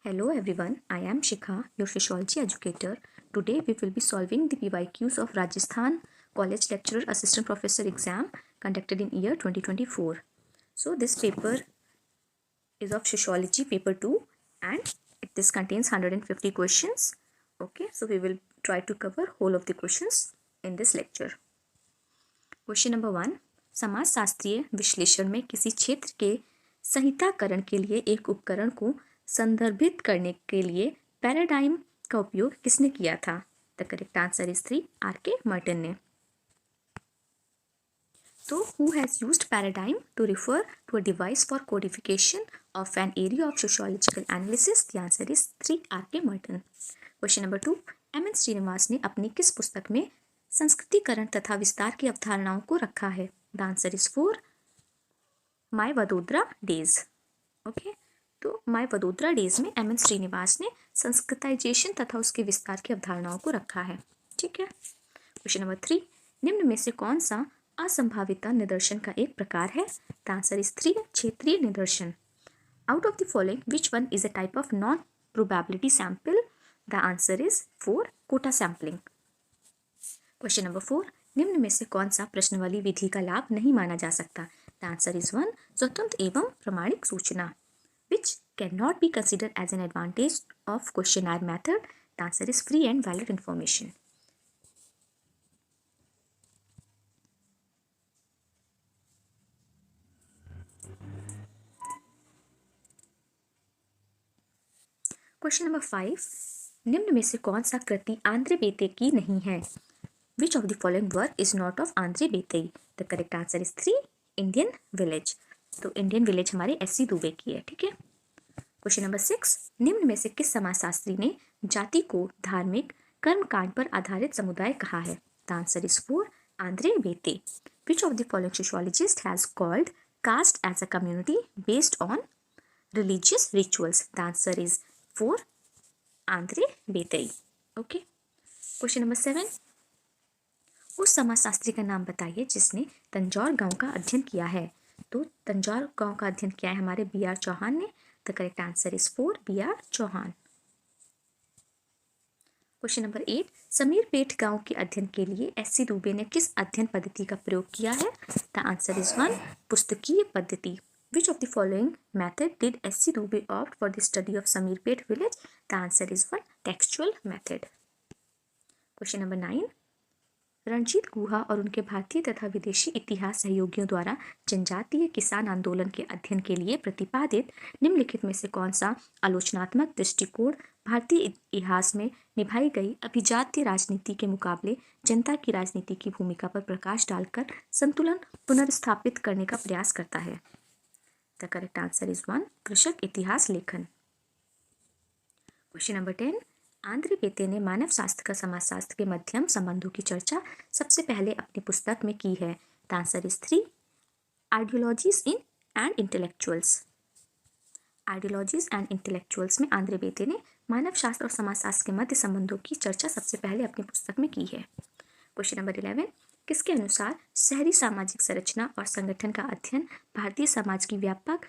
Hello everyone, I am Shikha, your physiology educator. Today we will be solving the PYQs of Rajasthan College Lecturer Assistant Professor exam conducted in year 2024. So this paper is of Sociology paper 2 and this contains 150 questions. Okay, so we will try to cover whole of the questions in this lecture. Question number 1, समाज शास्त्रीय विश्लेषण में किसी क्षेत्र के संहिताकरण के लिए एक उपकरण को संदर्भित करने के लिए पैराडाइम का उपयोग किसने किया था? The correct answer is 3, R K. Merton ने. तो who has used paradigm to refer to a device for codification of an area of sociological analysis? The answer is 3, R K. Merton. Question number 2, M N. Srinivas ने अपनी किस पुस्तक में संस्कृतिकरण तथा विस्तार की अवधारणाओं को रखा है? The answer is 4, my Vadodara days. Okay, तो माय वडोदरा डेज में एम.एन. श्रीनिवास ने संस्कृताइजेशन तथा उसके विस्तार की अवधारणाओं को रखा है. ठीक है. क्वेश्चन नंबर 3, निम्न में से कौन सा असंभाविता निदर्शन का एक प्रकार है? द आंसर इज 3, क्षेत्रीय निदर्शन. Out of the following which one is a type of non probability sample? The answer is 4, quota sampling. Question number 4, निम्न में से कौन सा प्रश्न वाली विधि का लाभ नहीं माना जा सकता? द आंसर इज 1, स्वतंत्र एवं प्रमाणिक सूचना. Which cannot be considered as an advantage of questionnaire method? The answer is free and valid information. Question number 5, निम्न में से कौन सा कृति आंध्र बेते की नहीं है? Which of the following work is not of आंध्र बेते? The correct answer is 3, Indian village. तो इंडियन विलेज हमारे एस.सी. दुबे की है. ठीक है. क्वेश्चन नंबर 6, निम्न में से किस समाजशास्त्री ने जाति को धार्मिक कर्मकांड पर आधारित समुदाय कहा है? The answer is 4, Andre Beteille. Which of the following sociologist has called caste as a community based on religious rituals? The answer is 4, Andre Beteille. Okay. Question number 7, उस समाजशास्त्री का नाम बताइए जिसने तंजौर गांव का अध्ययन किया है. तो तंजौर गांव का अध्ययन किया है हमारे बी.आर. चौहान ने. The correct answer is 4, B R. Chauhan. Question number 8, Shamirpet गांव के अध्ययन के लिए एस.सी. दुबे ने किस अध्ययन पद्धति का प्रयोग किया है? द आंसर इज 1, पुस्तकीय पद्धति. Which of the following method did S C. Dube opt for the study of Samirpet village? The answer is 1, textual method. Question number 9, Ranjit Guha और उनके भारतीय तथा विदेशी इतिहास सहयोगियों द्वारा जनजातीय किसान आंदोलन के अध्ययन के लिए प्रतिपादित निम्नलिखित में से कौन सा आलोचनात्मक दृष्टिकोण भारतीय इतिहास में निभाई गई अभिजातीय राजनीति के मुकाबले जनता की राजनीति की भूमिका पर प्रकाश डालकर संतुलन पुनर्स्थापित करने का प्रयास करता है? द करेक्ट आंसर इज 1, कृषक इतिहास लेखन. क्वेश्चन नंबर 10, आंद्रे बेते ने मानव शास्त्र का समाजशास्त्र के मध्यम संबंधों की चर्चा सबसे पहले अपनी पुस्तक में की है? The answer is 3, ideologies in and intellectuals. Ideologies and intellectuals में आंद्रे बेते ने मानव शास्त्र और समाजशास्त्र के मध्य संबंधों की चर्चा सबसे पहले अपनी पुस्तक में की है. क्वेश्चन नंबर 11, किसके अनुसार शहरी सामाजिक संरचना और संगठन का अध्ययन भारतीय समाज की व्यापक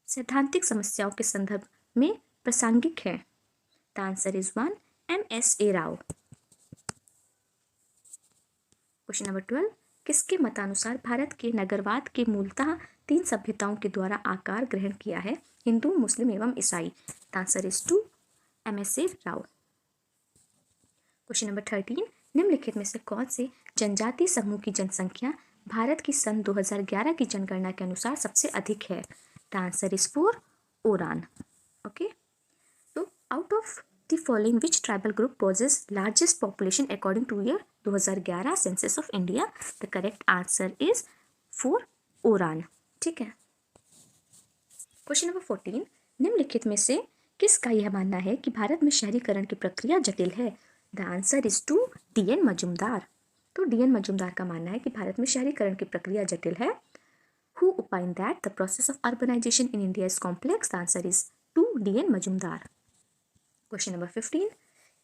सैद्धांतिक समस्याओं के संदर्भ में प्रासंगिक है? The answer is 1, M.S.A. Rao. Question number 12, किसके मतानुसार भारत के नगरवाद के मूलतः 3 सभ्यताओं के द्वारा आकार ग्रहण किया है? हिंदू, मुस्लिम एवं ईसाई. The answer is 2, M.S.A. Rao. Question number 13, निम्नलिखित में से कौन से जनजातीय समूह की जनसंख्या भारत की सन 2011 की जनगणना के अनुसार सबसे अधिक है? The answer is 4, Oraon. Okay. तो out of the following which tribal group possesses largest population according to year 2011 census of India? The correct answer is 4, Oraon. ठीक है. क्वेश्चन नंबर 14, निम्नलिखित में से किसका यह मानना है कि भारत में शहरीकरण की प्रक्रिया जटिल है? The answer is 2, D.N. Majumdar. तो D.N. मजूमदार का मानना है कि भारत में शहरीकरण की प्रक्रिया जटिल है. Who opined that the process of urbanization in India is complex? The answer is 2, D.N. Majumdar. Question number 15,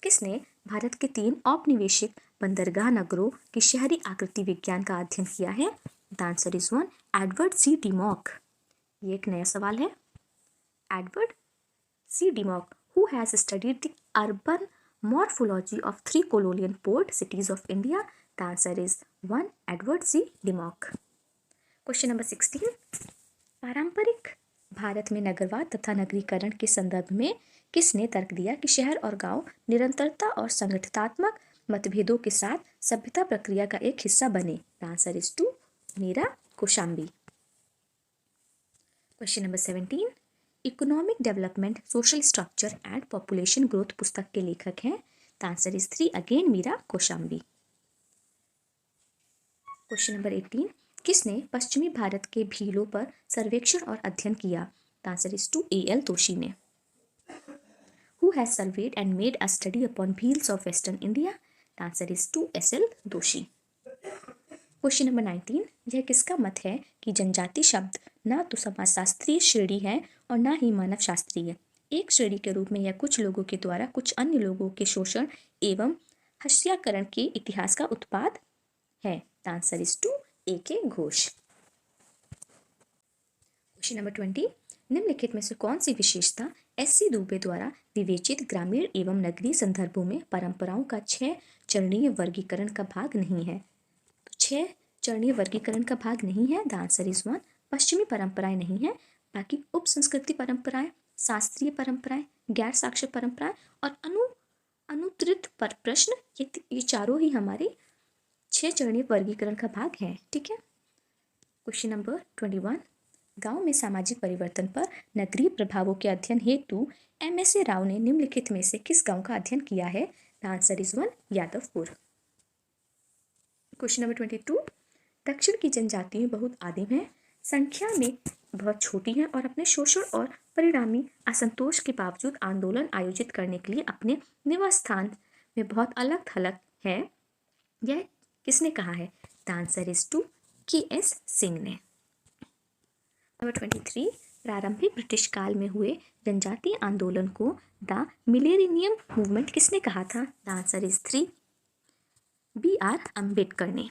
किसने भारत के 3 औपनिवेशिक बंदरगाह नगरों की शहरी आकृति विज्ञान का अध्ययन किया है? The answer is 1, Edward C. डिमॉक. ये एक नया सवाल है. Edward C. Dimmock. Who has studied the urban morphology of 3 colonial port cities of India? The answer is 1. Edward C. Dimmock. Question number 16. पारंपरिक भारत में नगरवाद तथा नगरीकरण के संदर्भ में किसने तर्क दिया कि शहर और गांव निरंतरता और संगठनात्मक मतभेदों के साथ सभ्यता प्रक्रिया का एक हिस्सा बने? The answer is 2. Meera Kosambi. Question number 17. Economic development, social structure and population growth पुस्तक के लेखक हैं? The answer is 3. Again Meera Kosambi. Question number 18. किसने पश्चिमी भारत के भीलों पर सर्वेक्षण और अध्ययन किया? The answer is 2. A.L. दोशी ने. Who has surveyed and made a study upon bheels of Western India? The answer is 2. S.L. Doshi. Question number 19. यह किसका मत है कि जनजाति शब्द न तो समाजशास्त्रीय श्रेणी है और न ही मानव शास्त्रीय? एक श्रेणी के रूप में यह कुछ लोगों के द्वारा कुछ अन्य लोगों के शोषण एवं हत्याकरण के इतिहास का उत्पाद है. The answer is 2. A.K. Ghosh. Question number 20. निम्नलिखित में से कौन सी विशेषता S.C. दुबे द्वारा विवेचित ग्रामीण एवं नगरीय संदर्भों में परंपराओं का 6 चरणीय वर्गीकरण का भाग नहीं है? तो 6 चरणीय वर्गीकरण का भाग नहीं है. The answer is 1. पश्चिमी परंपराएं नहीं है, बाकी उप संस्कृति परंपराएं, शास्त्रीय परंपराएं, गैर साक्ष्य परंपराएं और अनुत्तरित पर प्रश्न, ये चारों ही हमारे 6 चरणीय वर्गीकरण का भाग है. ठीक है. Question number 21. गांव में सामाजिक परिवर्तन पर नगरीय प्रभावों के अध्ययन हेतु M.S.A. राव ने निम्नलिखित में से किस गांव का अध्ययन किया है? The answer is 1. Jadavpur. Question number 22. दक्षिण की जनजातियां बहुत आदिम हैं, संख्या में बहुत छोटी हैं और अपने शोषण और परिणामी असंतोष के बावजूद आंदोलन आयोजित करने के लिए अपने निवास स्थान में बहुत अलग थलग है. यह किसने कहा है? The answer is 2. K.S. Singh ने. नंबर 23. प्रारंभिक ब्रिटिश काल में हुए जनजातीय आंदोलन को द मिलेनियम मूवमेंट किसने कहा था? The answer is 3. B.R. Ambedkar ने.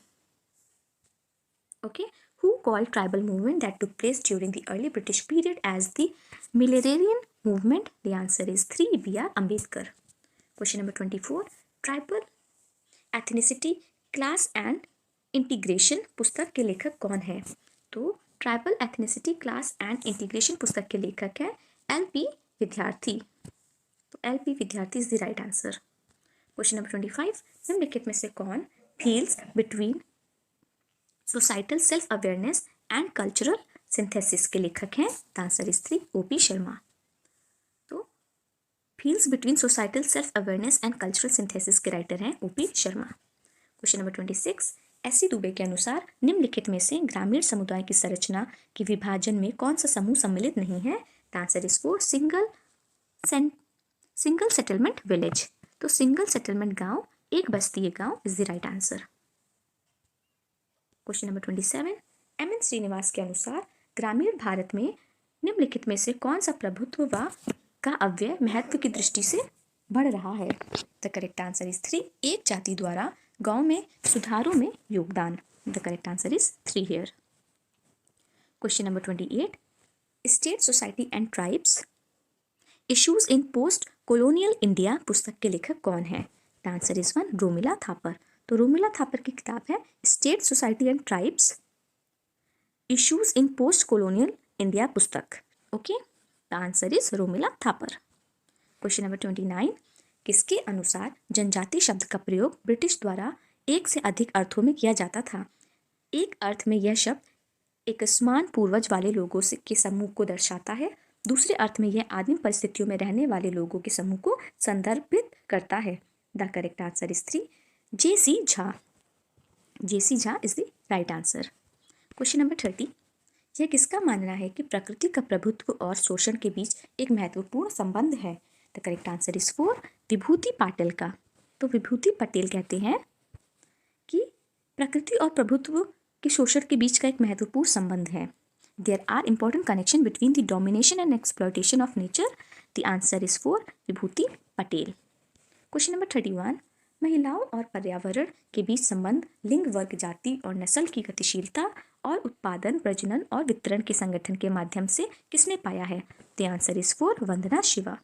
Okay. Who called tribal movement that took place during the early British period as the Millenarian movement? The answer is 3. B.R. Ambedkar. Question number 24. Tribal ethnicity, class and integration पुस्तक के लेखक कौन है? तो tribal ethnicity, class and integration पुस्तक के लेखक है L.P. विद्यार्थी. तो L.P. Vidyarthi is the right answer. Question number 25. निम्नलिखित में से कौन feels between societal self awareness and cultural synthesis के लेखक हैं? The answer is 3. O.P. Sharma. तो feels between societal self awareness and cultural synthesis के राइटर हैं O.P. Sharma. Question number 26. S.C. Dubey के अनुसार निम्नलिखित में से ग्रामीण समुदाय की संरचना के विभाजन में कौन सा समूह सम्मिलित नहीं है? The answer is 4. Single settlement village. तो सिंगल सेटलमेंट गांव, एक बस्ती गांव is the right answer. Question number 27. M.N. Srinivas के अनुसार ग्रामीण भारत में निम्नलिखित में से कौन सा प्रभुत्व का अव्यय महत्व की दृष्टि से बढ़ रहा है? The correct answer is 3. एक जाति द्वारा गांव में सुधारों में योगदान. The correct answer is 3 here. Question number 28. State, society and tribes issues in post colonial India पुस्तक के लेखक कौन है? The answer is 1. Romila Thapar. तो रोमिला थापर की किताब है state, society and tribes issues in post colonial India पुस्तक. Okay. The answer is Romila Thapar. Question number 29. किसके अनुसार जनजाति शब्द का प्रयोग ब्रिटिश द्वारा एक से अधिक अर्थों में किया जाता था? एक अर्थ में यह शब्द एक समान पूर्वज वाले लोगों के समूह को दर्शाता है, दूसरे अर्थ में यह आदिम परिस्थितियों में रहने वाले लोगों के समूह को संदर्भित करता है. The correct answer is 3. J.C. Jha. J.C. Jha is the right answer. Question number 30. यह किसका मानना है कि प्रकृति का प्रभुत्व और शोषण के बीच एक महत्वपूर्ण संबंध है? The correct answer is 4. विभूति पाटिल का. तो विभूति पटेल कहते हैं कि प्रकृति और प्रभुत्व के शोषण के बीच का एक महत्वपूर्ण संबंध है. There are important connection between the domination and exploitation of nature. The answer is 4. Vibhuti Patel. Question number 31. महिलाओं और पर्यावरण के बीच संबंध लिंग, वर्ग, जाति और नस्ल की गतिशीलता और उत्पादन, प्रजनन और वितरण के संगठन के माध्यम से किसने पाया है? The answer is 4. Vandana Shiva.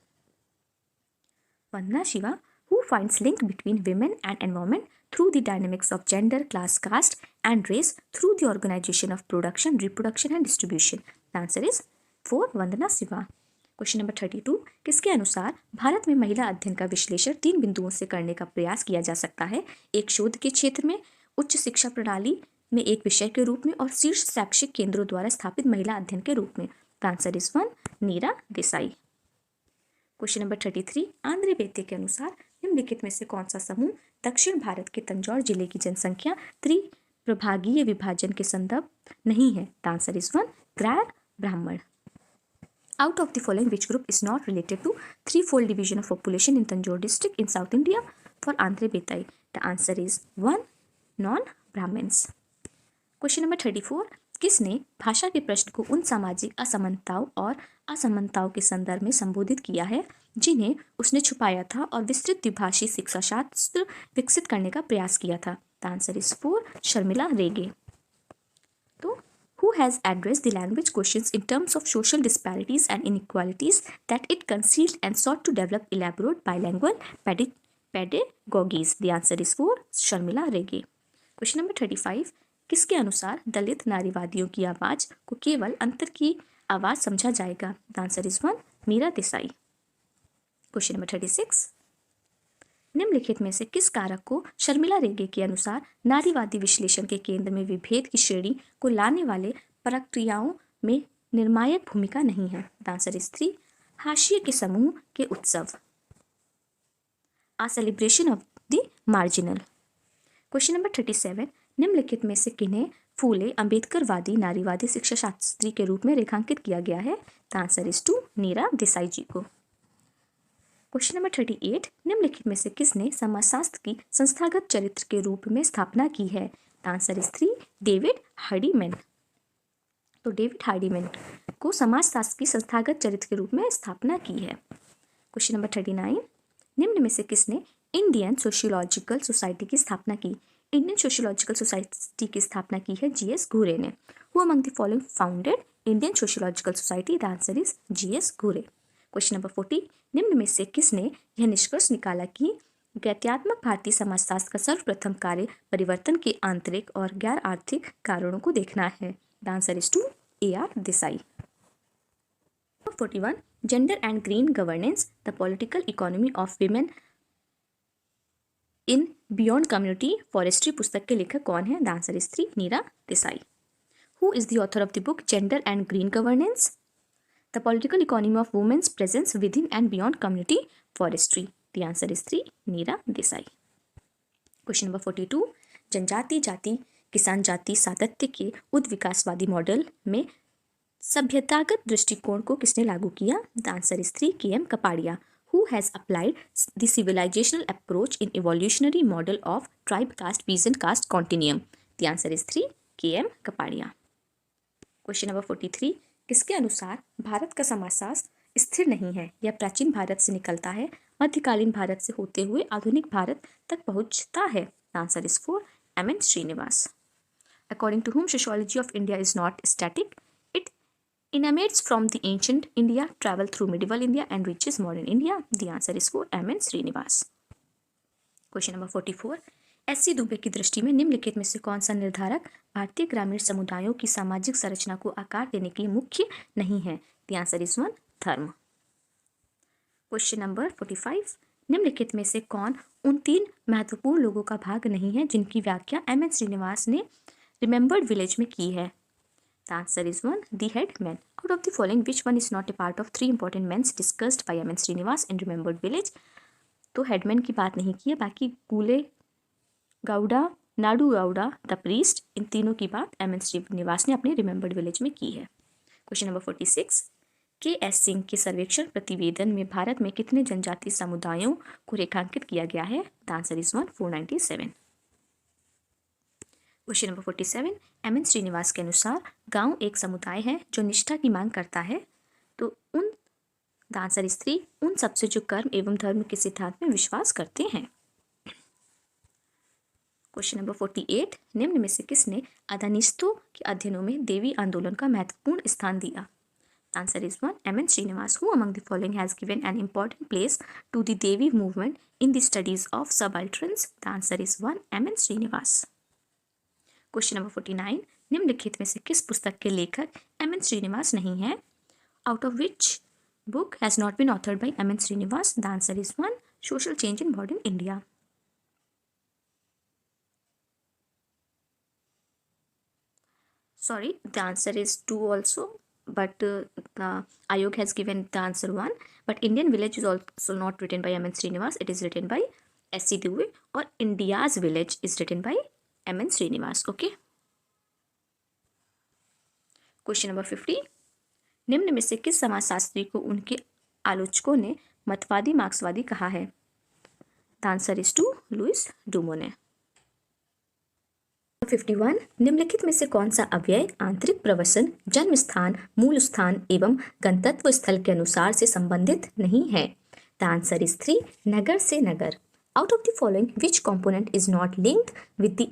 Vandana Shiva. Who finds link between women and environment through the dynamics of gender, class, caste, and race through the organization of production, reproduction, and distribution? The answer is 4. Vandana Shiva. Question number 32, किसके अनुसार भारत में महिला अध्ययन का विश्लेषण 3 बिंदुओं से करने का प्रयास किया जा सकता है? एक शोध के क्षेत्र में, उच्च शिक्षा प्रणाली में एक विषय के रूप में, और शीर्ष शैक्षिक केंद्रों द्वारा स्थापित महिला अध्ययन के रूप में? The answer is 1. Neera Desai. Question number 33, Andre Beteille के अनुसार निम्नलिखित में से कौन सा समूह दक्षिण भारत के तंजौर जिले की जनसंख्या त्रिप्रभागीय विभाजन के संदर्भ नहीं है? The answer is 1. ग्रैड ब्राह्मण. Out of the following, which group is not related to threefold division of population in Tanjore district in South India for Andre Betai? The answer is 1. Non-Brahmins. Question number 34. किसने भाषा के प्रश्न को उन सामाजिक असमानताओं और असमानताओं के संदर्भ में संबोधित किया है जिन्हें उसने छुपाया था और विस्तृत द्विभाषी शिक्षा शास्त्र विकसित करने का प्रयास किया था? The answer is 4. शर्मिला रेगे. तो who has addressed the language questions in terms of social disparities and inequalities that it concealed and sought to develop elaborate bilingual pedagogies? The answer is 4. Sharmila Rege. Question number 35. किसके अनुसार दलित नारीवादियों की आवाज को केवल अंतर की आवाज समझा जाएगा? The answer is 1. Meera Desai. Question number 36. निम्नलिखित में से किस कारक को शर्मिला रेगे के अनुसार नारीवादी विश्लेषण के केंद्र में विभेद की श्रेणी को लाने वाले प्रक्रियाओं में निर्णायक भूमिका नहीं है? The answer is 3. हाशिए के समूह के उत्सव. A celebration of the marginal. Question number 37. निम्नलिखित में से किन्हें फूले अंबेडकरवादी नारीवादी शिक्षा शास्त्री के रूप में रेखांकित किया गया है? The answer is 2. नीरा देसाई जी को. Question number 38. निम्नलिखित में से किसने समाजशास्त्र की संस्थागत चरित्र के रूप में स्थापना की है? The answer is 3. डेविड हार्डीमैन. तो डेविड हार्डीमैन को समाजशास्त्र की संस्थागत चरित्र के रूप में स्थापना की है. Question number 39. निम्न में से किसने इंडियन सोशियोलॉजिकल सोसाइटी की स्थापना की? इंडियन सोशियोलॉजिकल सोसाइटी की स्थापना की है जीएस घूरे ने. Who among the following founded Indian sociological society? The answer is G S Ghurye. Question number 40. निम्न में से किसने यह निष्कर्ष निकाला कि गैत्यात्मक भारतीय समाजशास्त्र का सर्वप्रथम कार्य परिवर्तन के आंतरिक और गैर आर्थिक कारणों को देखना है? The answer is 2. AR Desai. 41. Gender and green governance the political economy of women in beyond community forestry पुस्तक के लेखक कौन है? The answer is 3. Neera Desai. Who is the author of the book gender and green governance The Political Economy of Women's Presence Within and Beyond Community Forestry? The answer is 3. Neera Desai. Question number 42. जनजाति जाति किसान जाति सातत्य के उद्विकासवादी मॉडल में सभ्यतागत दृष्टिकोण को किसने लागू किया? The answer is 3. KM Kapadia. Who has applied the civilizational approach in evolutionary model of tribe caste peasant caste continuum? The answer is 3. KM Kapadia. Question number 43. किसके अनुसार भारत का समाजशास्त्र स्थिर नहीं है? यह प्राचीन भारत से निकलता है, मध्यकालीन भारत से होते हुए आधुनिक भारत तक पहुंचता है? Answer is 4. MN Srinivas. According to whom sociology of India is not static, it emanates from the ancient India, travel through medieval India and reaches modern India. The answer is 4. MN Srinivas. Question number 44. SC Dube की दृष्टि में निम्नलिखित में से कौन सा निर्धारक भारतीय ग्रामीण समुदायों की सामाजिक संरचना को आकार देने के लिए मुख्य नहीं है? The answer is 1. धर्म. Question number 45. निम्नलिखित में से कौन उन 3 महत्वपूर्ण लोगों का भाग नहीं है जिनकी व्याख्या MN श्रीनिवास ने रिमेंबर्ड विलेज में की है? The answer is 1. The head man. Out of the following which one is not a part of 3 important mens discussed by MN Srinivas in remembered village? तो हेडमैन की बात नहीं की है, बाकी कूले गौड़ा, नाडू गौड़ा, द प्रीस्ट, इन तीनों की बात MN श्रीनिवास ने अपने रिमेंबर्ड विलेज में की है. Question number 46. KS सिंह के सर्वेक्षण प्रतिवेदन में भारत में कितने जनजातीय समुदायों को रेखांकित किया गया है? The answer is 1. 497. Question number 47. MN Srinivas के अनुसार गांव एक समुदाय है जो निष्ठा की मांग करता है, तो उन द आंसर इज 3. उन सबसे जो कर्म एवं धर्म के सिद्धांत में विश्वास करते हैं. Question number 48. निम्न में से किसने अदानिस्तों के अध्ययनों में देवी आंदोलन का महत्वपूर्ण स्थान दिया? The answer is 1. M.N. Srinivas. Who among the following has given an important place to the Devi movement in the studies of subalterns? The answer is 1. M.N. Srinivas. Question number 49. निम्नलिखित में से किस पुस्तक के लेखक M.N. Srinivas नहीं है? Out of which book has not been authored by M.N. Srinivas? The answer is 1. Social Change in Modern India. Sorry, the answer is 2 also, but the Ayog has given the answer 1. But Indian Village is also not written by M.N. Srinivas. It is written by S.C. Dubey, or India's Village is written by M.N. Srinivas. Okay. Question number 50. निम्न में से किस समाजशास्त्री को उनके आलोचकों ने मतवादी मार्क्सवादी कहा है? The answer is 2. लुइस डुमोने. 51. निम्नलिखित में से कौन सा अव्यय आंतरिक प्रवसन, जन्म स्थान, मूल स्थान एवं गंतव्य स्थल के अनुसार से संबंधित नहीं है? The answer is 3. नगर से नगर. Out of the following, which component is not linked with the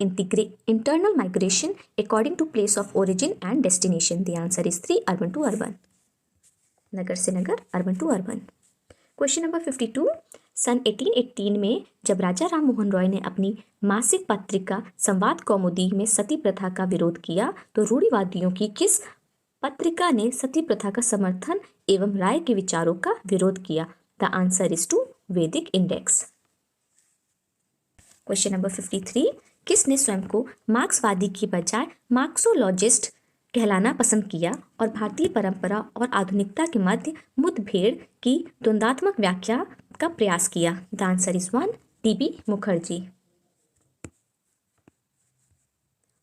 internal migration according to place of origin and destination? The answer is 3. Urban to urban. नगर से नगर, urban to urban. Question number 52. सन 1818 में जब राजा राम मोहन रॉय ने अपनी मासिक पत्रिका संवाद कौमुदी में सती प्रथा का विरोध किया तो रूढ़िवादियों की किस पत्रिका ने सती प्रथा का समर्थन एवं राय के विचारों का विरोध किया? The answer is 2. वैदिक इंडेक्स. Question number 53. किसने स्वयं को मार्क्सवादी की बजाय मार्क्सोलॉजिस्ट कहलाना पसंद किया और भारतीय परंपरा और आधुनिकता के मध्य मुठभेड़ की द्वंद्वात्मक व्याख्या का प्रयास किया? The answer is 1. DB. Mukherjee.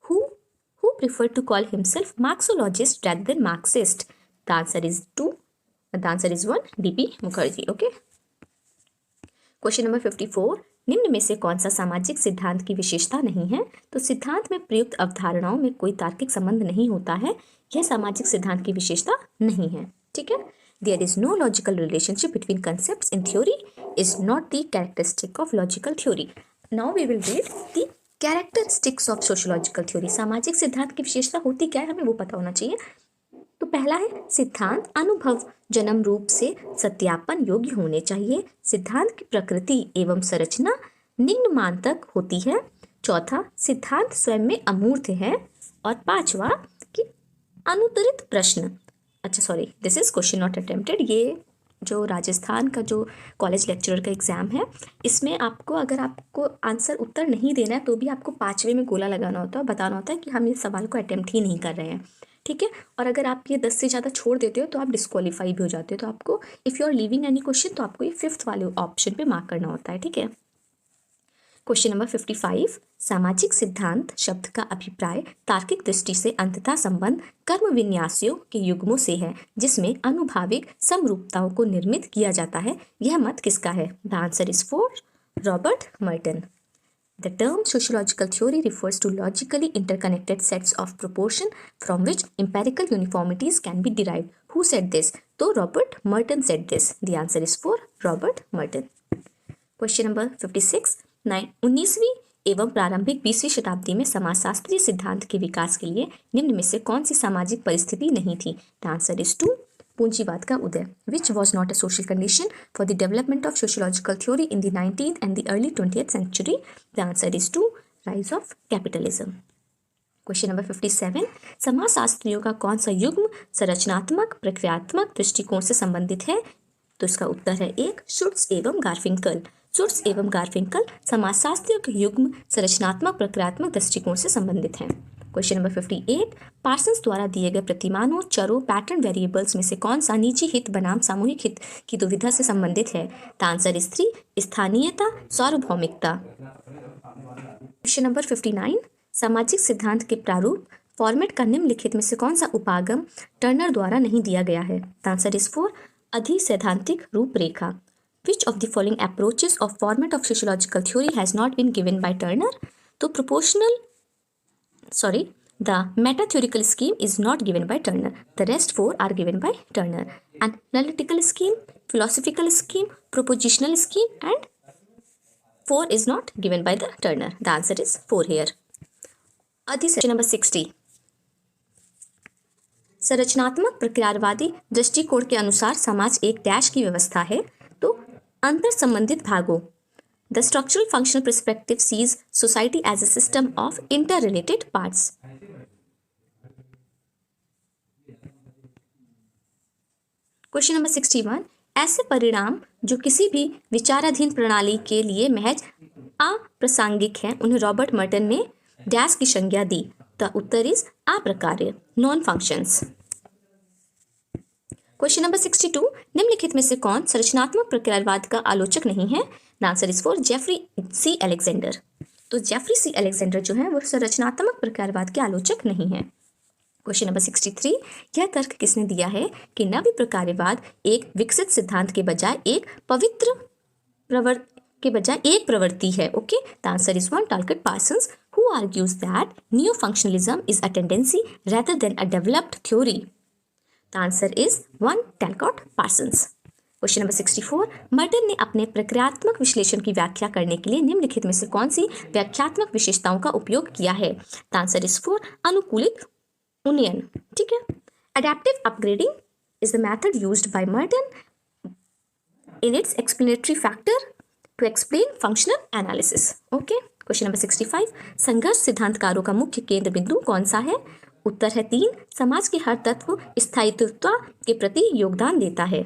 Who preferred to call himself Marxologist rather than Marxist? The answer is 2. The answer is 1. D.B. Mukherjee. Okay. Question number 54. निम्न में से कौन सा सामाजिक सिद्धांत की विशेषता नहीं है? तो सिद्धांत में प्रयुक्त अवधारणाओं में कोई तार्किक संबंध नहीं होता है. यह सामाजिक सिद्धांत की विशेषता नहीं है. ठीक है. There is no logical relationship between concepts in theory is not the characteristic of logical theory. Now we will read the characteristics of sociological theory. सामाजिक सिद्धांत की विशेषता होती क्या है हमें वो पता होना चाहिए. तो पहला है सिद्धांत अनुभव जन्म रूप से सत्यापन योग्य होने चाहिए. सिद्धांत की प्रकृति एवं संरचना निम्न मान तक होती है. चौथा, सिद्धांत स्वयं में अमूर्त है. और पांचवा कि अनुत्तरित प्रश्न. अच्छा sorry, this is question not attempted. ये जो राजस्थान का जो कॉलेज लेक्चरर का एग्जाम है इसमें आपको अगर आपको आंसर उत्तर नहीं देना है तो भी आपको 5वें में गोला लगाना होता है, बताना होता है कि हम इस सवाल को अटेम्प्ट ही नहीं कर रहे हैं. ठीक है. और अगर आप ये 10 से ज़्यादा छोड़ देते हो तो आप डिस्क्वालीफाई भी हो जाते हो. तो आपको if you are leaving any question तो आपको ये 5th वाले ऑप्शन पे मार्क करना होता है. ठीक है. Question number 55. सामाजिक सिद्धांत शब्द का अभिप्राय तार्किक दृष्टि से अंततः संबंध कर्म विन्यासियों के युग्मों से है जिसमें अनुभाविक समरूपताओं को निर्मित किया जाता है. यह मत किसका है? The answer is 4. Robert Merton. The term sociological theory refers to logically interconnected sets of proportion from which empirical uniformities can be derived. Who said this? तो Robert Merton said this. The answer is 4. Robert Merton. Question number 56. 19वीं एवं प्रारंभिक 20वीं शताब्दी में समाजशास्त्रीय सिद्धांत के विकास के लिए निम्न में से कौन सी सामाजिक परिस्थिति नहीं थी? The answer is 2. पूंजीवाद का उदय. Which was not a social condition for the development of sociological theory in the 19th and the early 20th century? The answer is 2. Rise of capitalism. Question number 57. समाजशास्त्रियों का कौन सा युग्म संरचनात्मक प्रक्रियात्मक दृष्टिकोण से संबंधित है? तो इसका उत्तर है 1. शुट्स एवं गारफिंकल. शुट्स एवं गारफिंकल समाजशास्त्रियों के युग्म संरचनात्मक प्रक्रियात्मक दृष्टिकोण से संबंधित हैं. Question number 58. पार्सन्स द्वारा दिए गए प्रतिमानों चरों पैटर्न वेरिएबल्स में से कौन सा निजी हित बनाम सामूहिक हित की दुविधा से संबंधित है? The answer is 3. स्थानीयता सार्वभौमिकता. Question number 59. सामाजिक सिद्धांत के प्रारूप फॉर्मेट का निम्नलिखित में से कौन सा उपागम टर्नर द्वारा नहीं दिया गया है? The answer is 4. अधिसैद्धांतिक रूपरेखा. Which of the following approaches of format of sociological theory has not been given by Turner? तो the meta-theoretical scheme is not given by Turner. The rest 4 are given by Turner. Analytical scheme, philosophical scheme, propositional scheme, and 4 is not given by the Turner. The answer is 4 here. Question number 60. संरचनात्मक प्रक्रियावादी दृष्टिकोण के अनुसार समाज एक dash की व्यवस्था है, तो अंतर संबंधित भागों the structural functional perspective sees society as a system of interrelated parts. Question number 61, ऐसे परिणाम जो किसी भी विचाराधीन प्रणाली के लिए महज अप्रासंगिक हैं उन्हें रॉबर्ट मर्टन ने डैश की संज्ञा दी। द उत्तर इज अप्रकार्य, नॉन फंक्शंस। क्वेश्चन नंबर 62, निम्नलिखित में से कौन संरचनात्मक प्रक्रियावाद का आलोचक नहीं है? The answer is four Jeffrey C Alexander. तो जेफरी सी अलेक्जेंडर जो है वो संरचनात्मक प्रक्रियावाद के आलोचक नहीं है। क्वेश्चन नंबर 63, यह तर्क किसने दिया है कि नव्य प्रक्रियावाद एक विकसित सिद्धांत के बजाय एक प्रवृत्ति है? Okay, the answer is one टालकट Parsons, who argues that new functionalism is a tendency rather than a developed theory. The answer is one टालकट Parsons. Question number 64, Merton ने अपने प्रक्रियात्मक विश्लेषण की व्याख्या करने के लिए निम्नलिखित में से कौन सी व्याख्यात्मक विशेषताओं का उपयोग किया है? द आंसर इज फॉर अनुकूलित उन्नयन। ठीक है, adaptive upgrading is the method used by Merton in its explanatory factor to explain functional analysis. Okay, question number 65, संघर्ष सिद्धांतकारों का मुख्य केंद्र बिंदु कौन सा है? उत्तर है 3, समाज के हर तत्व स्थायित्व के प्रति योगदान देता है।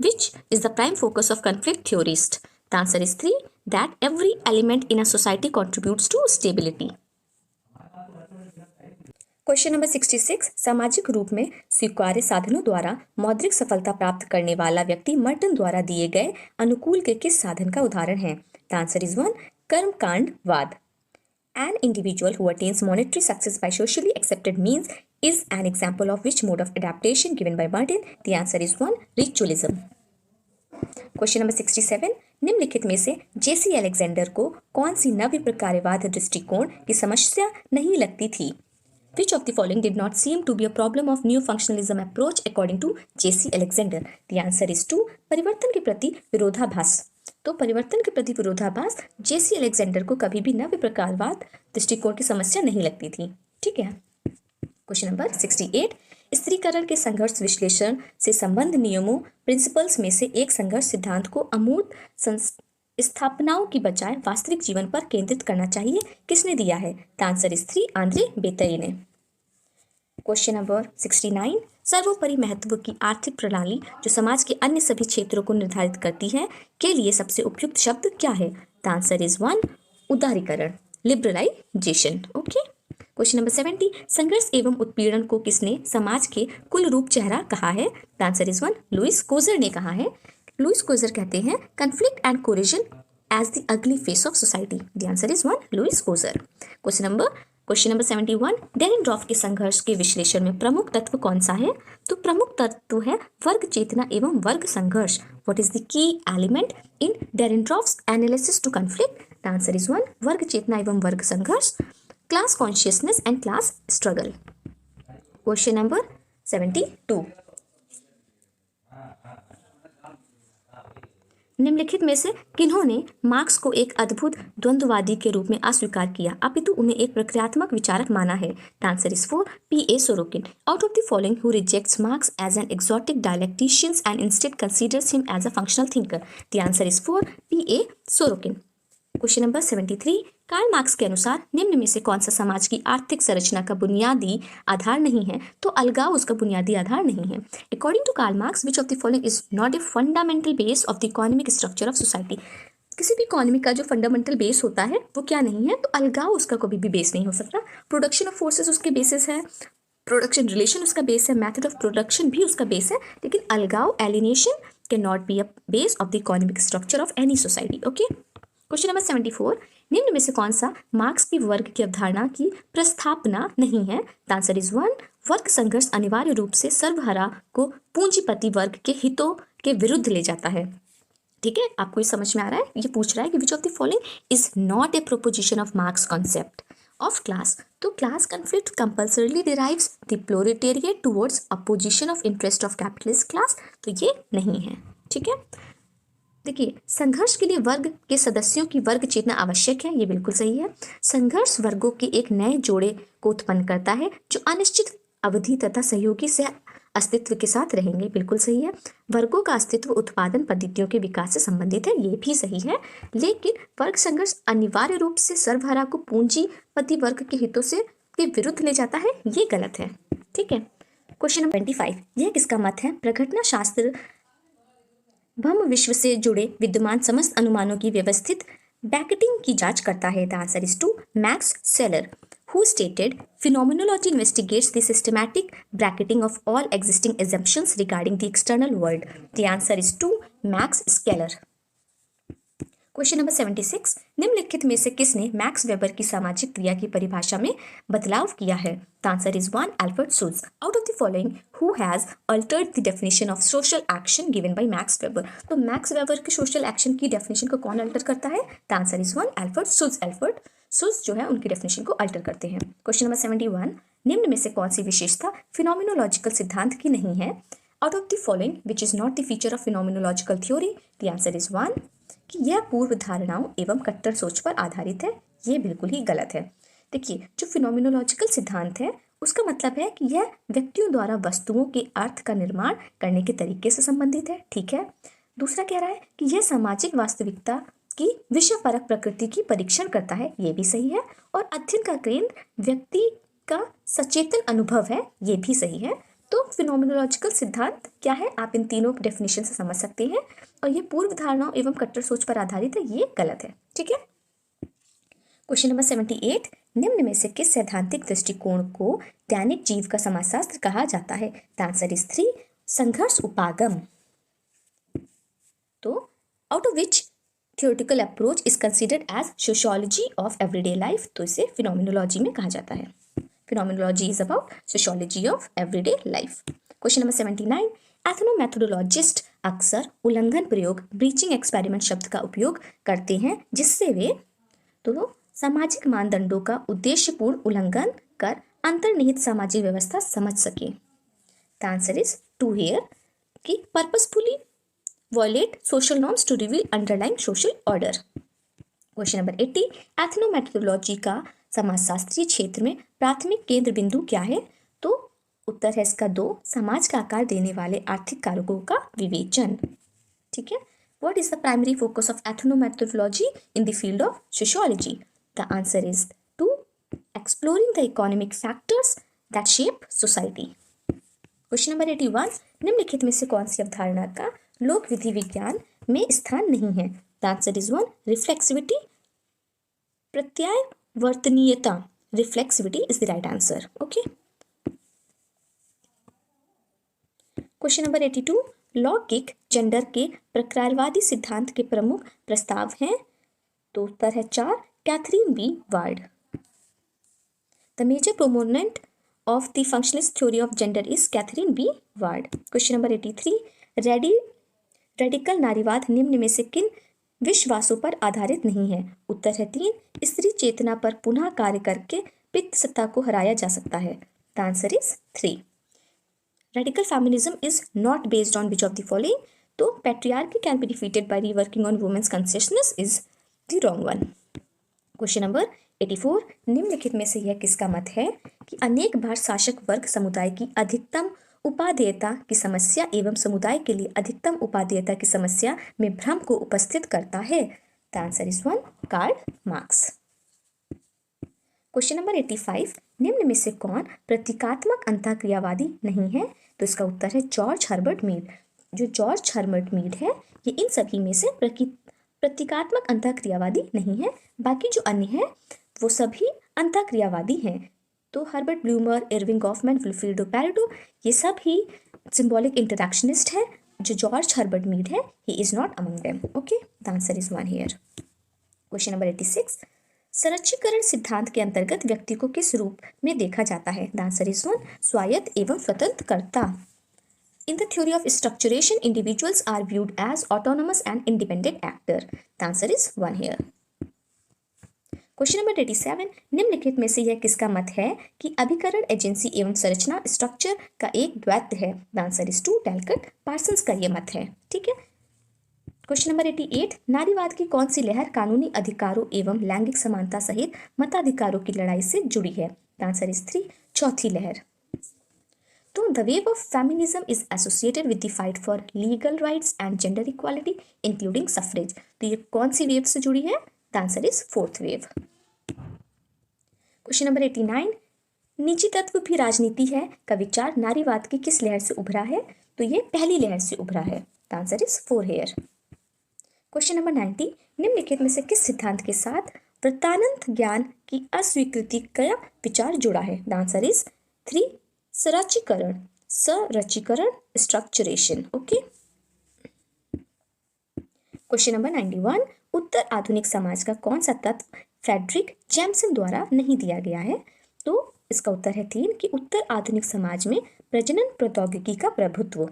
Which is the prime focus of conflict theorist? The answer is 3, that every element in a society contributes to stability. Question number 66, सामाजिक रूप में स्वीकार्य साधनों द्वारा मौद्रिक सफलता प्राप्त करने वाला व्यक्ति मर्टन द्वारा दिए गए अनुकूल के किस साधन का उदाहरण है? The answer is 1, कर्मकांडवाद। An individual who attains monetary success by socially accepted means is an example of which mode of adaptation given by Merton? The answer is 1, ritualism. Question number 67, निम्नलिखित में से जेसी अलेक्जेंडर को कौन सी नव्य प्रक्रियावाद दृष्टिकोण की समस्या नहीं लगती थी? Which of the following did not seem to be a problem of new functionalism approach according to J.C. Alexander? The answer is 2, परिवर्तन के प्रति विरोधाभास। तो परिवर्तन के प्रति विरोधाभास जेसी अलेक्जेंडर को कभी भी नव्य प्रकारवाद दृष्टिकोण की समस्या नहीं लगती थी। ठीक है, क्वेश्चन नंबर 68, स्त्रीकरण के संघर्ष विश्लेषण से संबंध नियमों प्रिंसिपल्स में से एक संघर्ष सिद्धांत को अमूर्त स्थापनाओं की बजाय वास्तविक जीवन पर केंद्रित करना चाहिए, किसने दिया है? द आंसर इज 3, आंद्रे बेतई ने। क्वेश्चन नंबर 69, सर्वोपरि महत्व की आर्थिक प्रणाली जो समाज के अन्य सभी क्षेत्रों को निर्धारित करती है के लिए सबसे उपयुक्त शब्द क्या है? द आंसर इज 1, उदारीकरण, लिबरलाइजेशन। ओके, क्वेश्चन नंबर 70, संघर्ष एवं उत्पीड़न को किसने समाज के कुल रूप चेहरा कहा है? The answer is 1, Lewis Coser ने कहा है। लुइस कोजर कहते हैं conflict and coercion as the ugly face of society. The answer is 1, Lewis Coser. Question number 71, Dahrendorf के संघर्ष के विश्लेषण में प्रमुख तत्व कौन सा है? तो प्रमुख तत्व है वर्ग चेतना एवं वर्ग संघर्ष। What is the key element in Dahrendorf's analysis to conflict? The answer is 1, वर्ग चेतना एवं वर्ग संघर्ष, class consciousness and class struggle. Question number 72, निम्नलिखित में से किन्होंने मार्क्स को एक अद्भुत द्वंद्ववादी के रूप में अस्वीकार किया अपितु उन्हें एक प्रक्रियात्मक विचारक माना है? The answer is 4, P.A. Sorokin. Out of the following who rejects Marx as an exotic dialectician and instead considers him as a functional thinker? The answer is 4, P.A. Sorokin. Question number 73, Karl Marx के अनुसार निम्न में से कौन सा समाज की आर्थिक संरचना का बुनियादी आधार नहीं है? तो अलगाव उसका बुनियादी आधार नहीं है। According to Karl Marx, which of the following is not a fundamental base of the economic structure of society? किसी भी इकोनॉमी का जो फंडामेंटल बेस होता है वो क्या नहीं है? तो अलगाव उसका कभी भी बेस नहीं हो सकता। प्रोडक्शन ऑफ फोर्सेस उसके बेसिस है, प्रोडक्शन रिलेशन उसका बेस है, मेथड ऑफ प्रोडक्शन भी उसका बेस है, लेकिन अलगाव alienation can not be a base of the economic structure of any society. Okay, question number 74, निम्न में से कौन सा मार्क्स की वर्ग की अवधारणा की प्रस्थापना नहीं है? द आंसर इज 1, वर्ग संघर्ष अनिवार्य रूप से सर्वहारा को पूंजीपति वर्ग के हितों के विरुद्ध ले जाता है। ठीक है, आपको ये समझ में आ रहा है? ये पूछ रहा है कि which of the following is not a proposition of Marx concept of class? तो class conflict compulsorily derives the proletariat towards opposition of interest of capitalist class, तो ये नहीं है। ठीक है, देखिए, संघर्ष के लिए वर्ग के सदस्यों की वर्ग चेतना आवश्यक है, ये बिल्कुल सही है। संघर्ष वर्गों के एक नए जोड़े को उत्पन्न करता है जो अनिश्चित अवधि तथा सहयोगी से अस्तित्व के साथ रहेंगे, बिल्कुल सही है। वर्गों का अस्तित्व उत्पादन पद्धतियों के विकास से संबंधित है, ये भी सही है। लेकिन वर्ग संघर्ष अनिवार्य रूप से सर्वहारा को पूंजीपति वर्ग के हितों से के विरुद्ध ले जाता है, ये गलत है। ठीक है। क्वेश्चन नंबर 25, यह किसका मत है? प्रघटना शास्त्र ब्रह्म विश्व से जुड़े विद्यमान समस्त अनुमानों की व्यवस्थित ब्रैकेटिंग की जांच करता है। The answer is two Max Scheler, who stated phenomenology investigates the systematic bracketing of all existing assumptions regarding the external world. The answer is to Max Scheler. Question number 76, निम्नलिखित में से किसने मैक्स वेबर की सामाजिक क्रिया की परिभाषा में बदलाव किया है? द आंसर इज 1 अल्फ्रेड सुज। Out of the following who has Altered the definition of social action given by max weber? तो मैक्स वेबर के सोशल एक्शन की डेफिनेशन को कौन अल्टर करता है? द आंसर इज 1 अल्फ्रेड सुज। अल्फ्रेड सुज जो है उनकी डेफिनेशन को अल्टर करते हैं। क्वेश्चन नंबर 71, निम्न में से कौन सी विशेषता फिनोमिनोलॉजिकल सिद्धांत की नहीं है? Out of the following which is not the feature of phenomenological theory? The answer is 1 कि यह पूर्व धारणाओं एवं कट्टर सोच पर आधारित है, ये बिल्कुल ही गलत है। देखिए, जो फिनोमिनोलॉजिकल सिद्धांत है उसका मतलब है कि यह व्यक्तियों द्वारा वस्तुओं के अर्थ का निर्माण करने के तरीके से संबंधित है। ठीक है। दूसरा कह रहा है कि यह सामाजिक वास्तविकता की विषय परक प्रकृति की परीक्षण करता है, ये भी सही है। और अध्ययन का केंद्र व्यक्ति का सचेतन अनुभव है, ये भी सही है। तो फिनोमिनोलॉजिकल सिद्धांत क्या है, आप इन तीनों डेफिनेशन से समझ सकते हैं। और ये पूर्व धारणाओं एवं कट्टर सोच पर आधारित है, ये गलत है। ठीक है। क्वेश्चन नंबर 78, निम्न में से किस सैद्धांतिक दृष्टिकोण को दैनिक जीव का समाजशास्त्र कहा जाता है? द आंसर इज 3 संघर्ष उपागम। तो out of which theoretical approach is considered as sociology of everyday life? तो इसे फिनोमिनोलॉजी में कहा जाता है। Phenomenology is about sociology of everyday life. Question number 79, ethnomethodologist अक्सर उल्लंघन प्रयोग ब्रीचिंग एक्सपेरिमेंट शब्द का उपयोग करते हैं जिससे वे तो सामाजिक मानदंडों का उद्देश्यपूर्ण उल्लंघन कर अंतर्निहित सामाजिक व्यवस्था समझ सके। द आंसर इज 2 हियर कि purposefully violate social norms to reveal underlying social order. Question number 80, एथनोमेथोडोलॉजी का समाजशास्त्रीय क्षेत्र में प्राथमिक केंद्र बिंदु क्या है? तो उत्तर है इसका 2 समाज का आकार देने वाले आर्थिक कारकों का विवेचन। ठीक है। What is the primary focus of ethnomethodology in the field of sociology? The answer is 2 exploring the economic factors that shape society. Question number 81, निम्नलिखित में से कौन सी अवधारणा का लोक विधि विज्ञान में स्थान नहीं है? द आंसर इज 1 रिफ्लेक्सिविटी, प्रत्यावर्तनीयता। Reflexivity is the right answer. Okay. Question number 82, लौकिक जेंडर के प्रकारवादी सिद्धांत के प्रमुख प्रस्ताव हैं? तो उत्तर है 4 Katherine B Ward. The major proponent of the functionalist theory of gender is Katherine B Ward. Question number 83, radical नारीवाद निम्न में से किन विश्वासों पर आधारित नहीं है? उत्तर है 3 स्त्री चेतना पर पुनः कार्य करके पितृ सत्ता को हराया जा सकता है। The answer is 3 radical feminism is not based on which of the following? तो patriarchy can be defeated by reworking on women's consciousness is the wrong one. Question number 84, निम्नलिखित में से यह किसका मत है कि अनेक बार शासक वर्ग समुदाय की अधिकतम उपादेयता की समस्या एवं समुदाय के लिए अधिकतम उपादेयता की समस्या में भ्रम को उपस्थित करता है? The answer is 1 Karl Marx. Question number 85, निम्न में से कौन प्रतीकात्मक अंतःक्रियावादी नहीं है? तो इसका उत्तर है जॉर्ज हर्बर्ट मीड। जो जॉर्ज हर्बर्ट मीड है ये इन सभी में से प्रतीकात्मक अंतःक्रियावादी नहीं है, बाकी जो अन्य है वो सभी अंतःक्रियावादी हैं। तो Herbert bloomer, Irving Goffman, Vilfredo Pareto ये सब ही सिंबॉलिक इंटरैक्शनिस्ट है। जो जॉर्ज हर्बर्ट मीड है he is not among them. Okay, the answer is 1 here. Question number 86, संरचीकरण सिद्धांत के अंतर्गत व्यक्ति को किस रूप में देखा जाता है? द आंसर इज 1 स्वायत्त एवं स्वतंत्रकर्ता। In the theory of structuration, individuals are viewed as autonomous and independent actor. The answer is 1 here. Question number 87, निम्नलिखित में से यह किसका मत है कि अभिकरण एजेंसी एवं संरचना स्ट्रक्चर का एक द्वैत है? The answer is 2 Talcott Parsons का यह मत है। ठीक है। क्वेश्चन नंबर 88, नारीवाद की कौन सी लहर कानूनी अधिकारों एवं लैंगिक समानता सहित मताधिकारों की लड़ाई से जुड़ी है? द आंसर इज 3 चौथी लहर। तो the wave of feminism is associated with the fight for legal rights and gender equality including suffrage. तो ये कौन सी वेव से जुड़ी है? The answer is fourth wave. Question number 89, निजी तत्व भी राजनीति है का विचार नारीवाद की किस लहर से उभरा है? तो ये पहली लहर से उभरा है। The answer is four here. Question number 90, निम्नलिखित में से किस सिद्धांत के साथ वृत्तानंत ज्ञान की अस्वीकृति का विचार जुड़ा है? द आंसर इज 3 संरचीकरण स्ट्रक्चरेशन। ओके। क्वेश्चन नंबर 91, उत्तर आधुनिक समाज का कौन सा तत्व फ्रेडरिक जेम्सन द्वारा नहीं दिया गया है? तो इसका उत्तर है 3 कि उत्तर आधुनिक समाज में प्रजनन प्रौद्योगिकी का प्रभुत्व।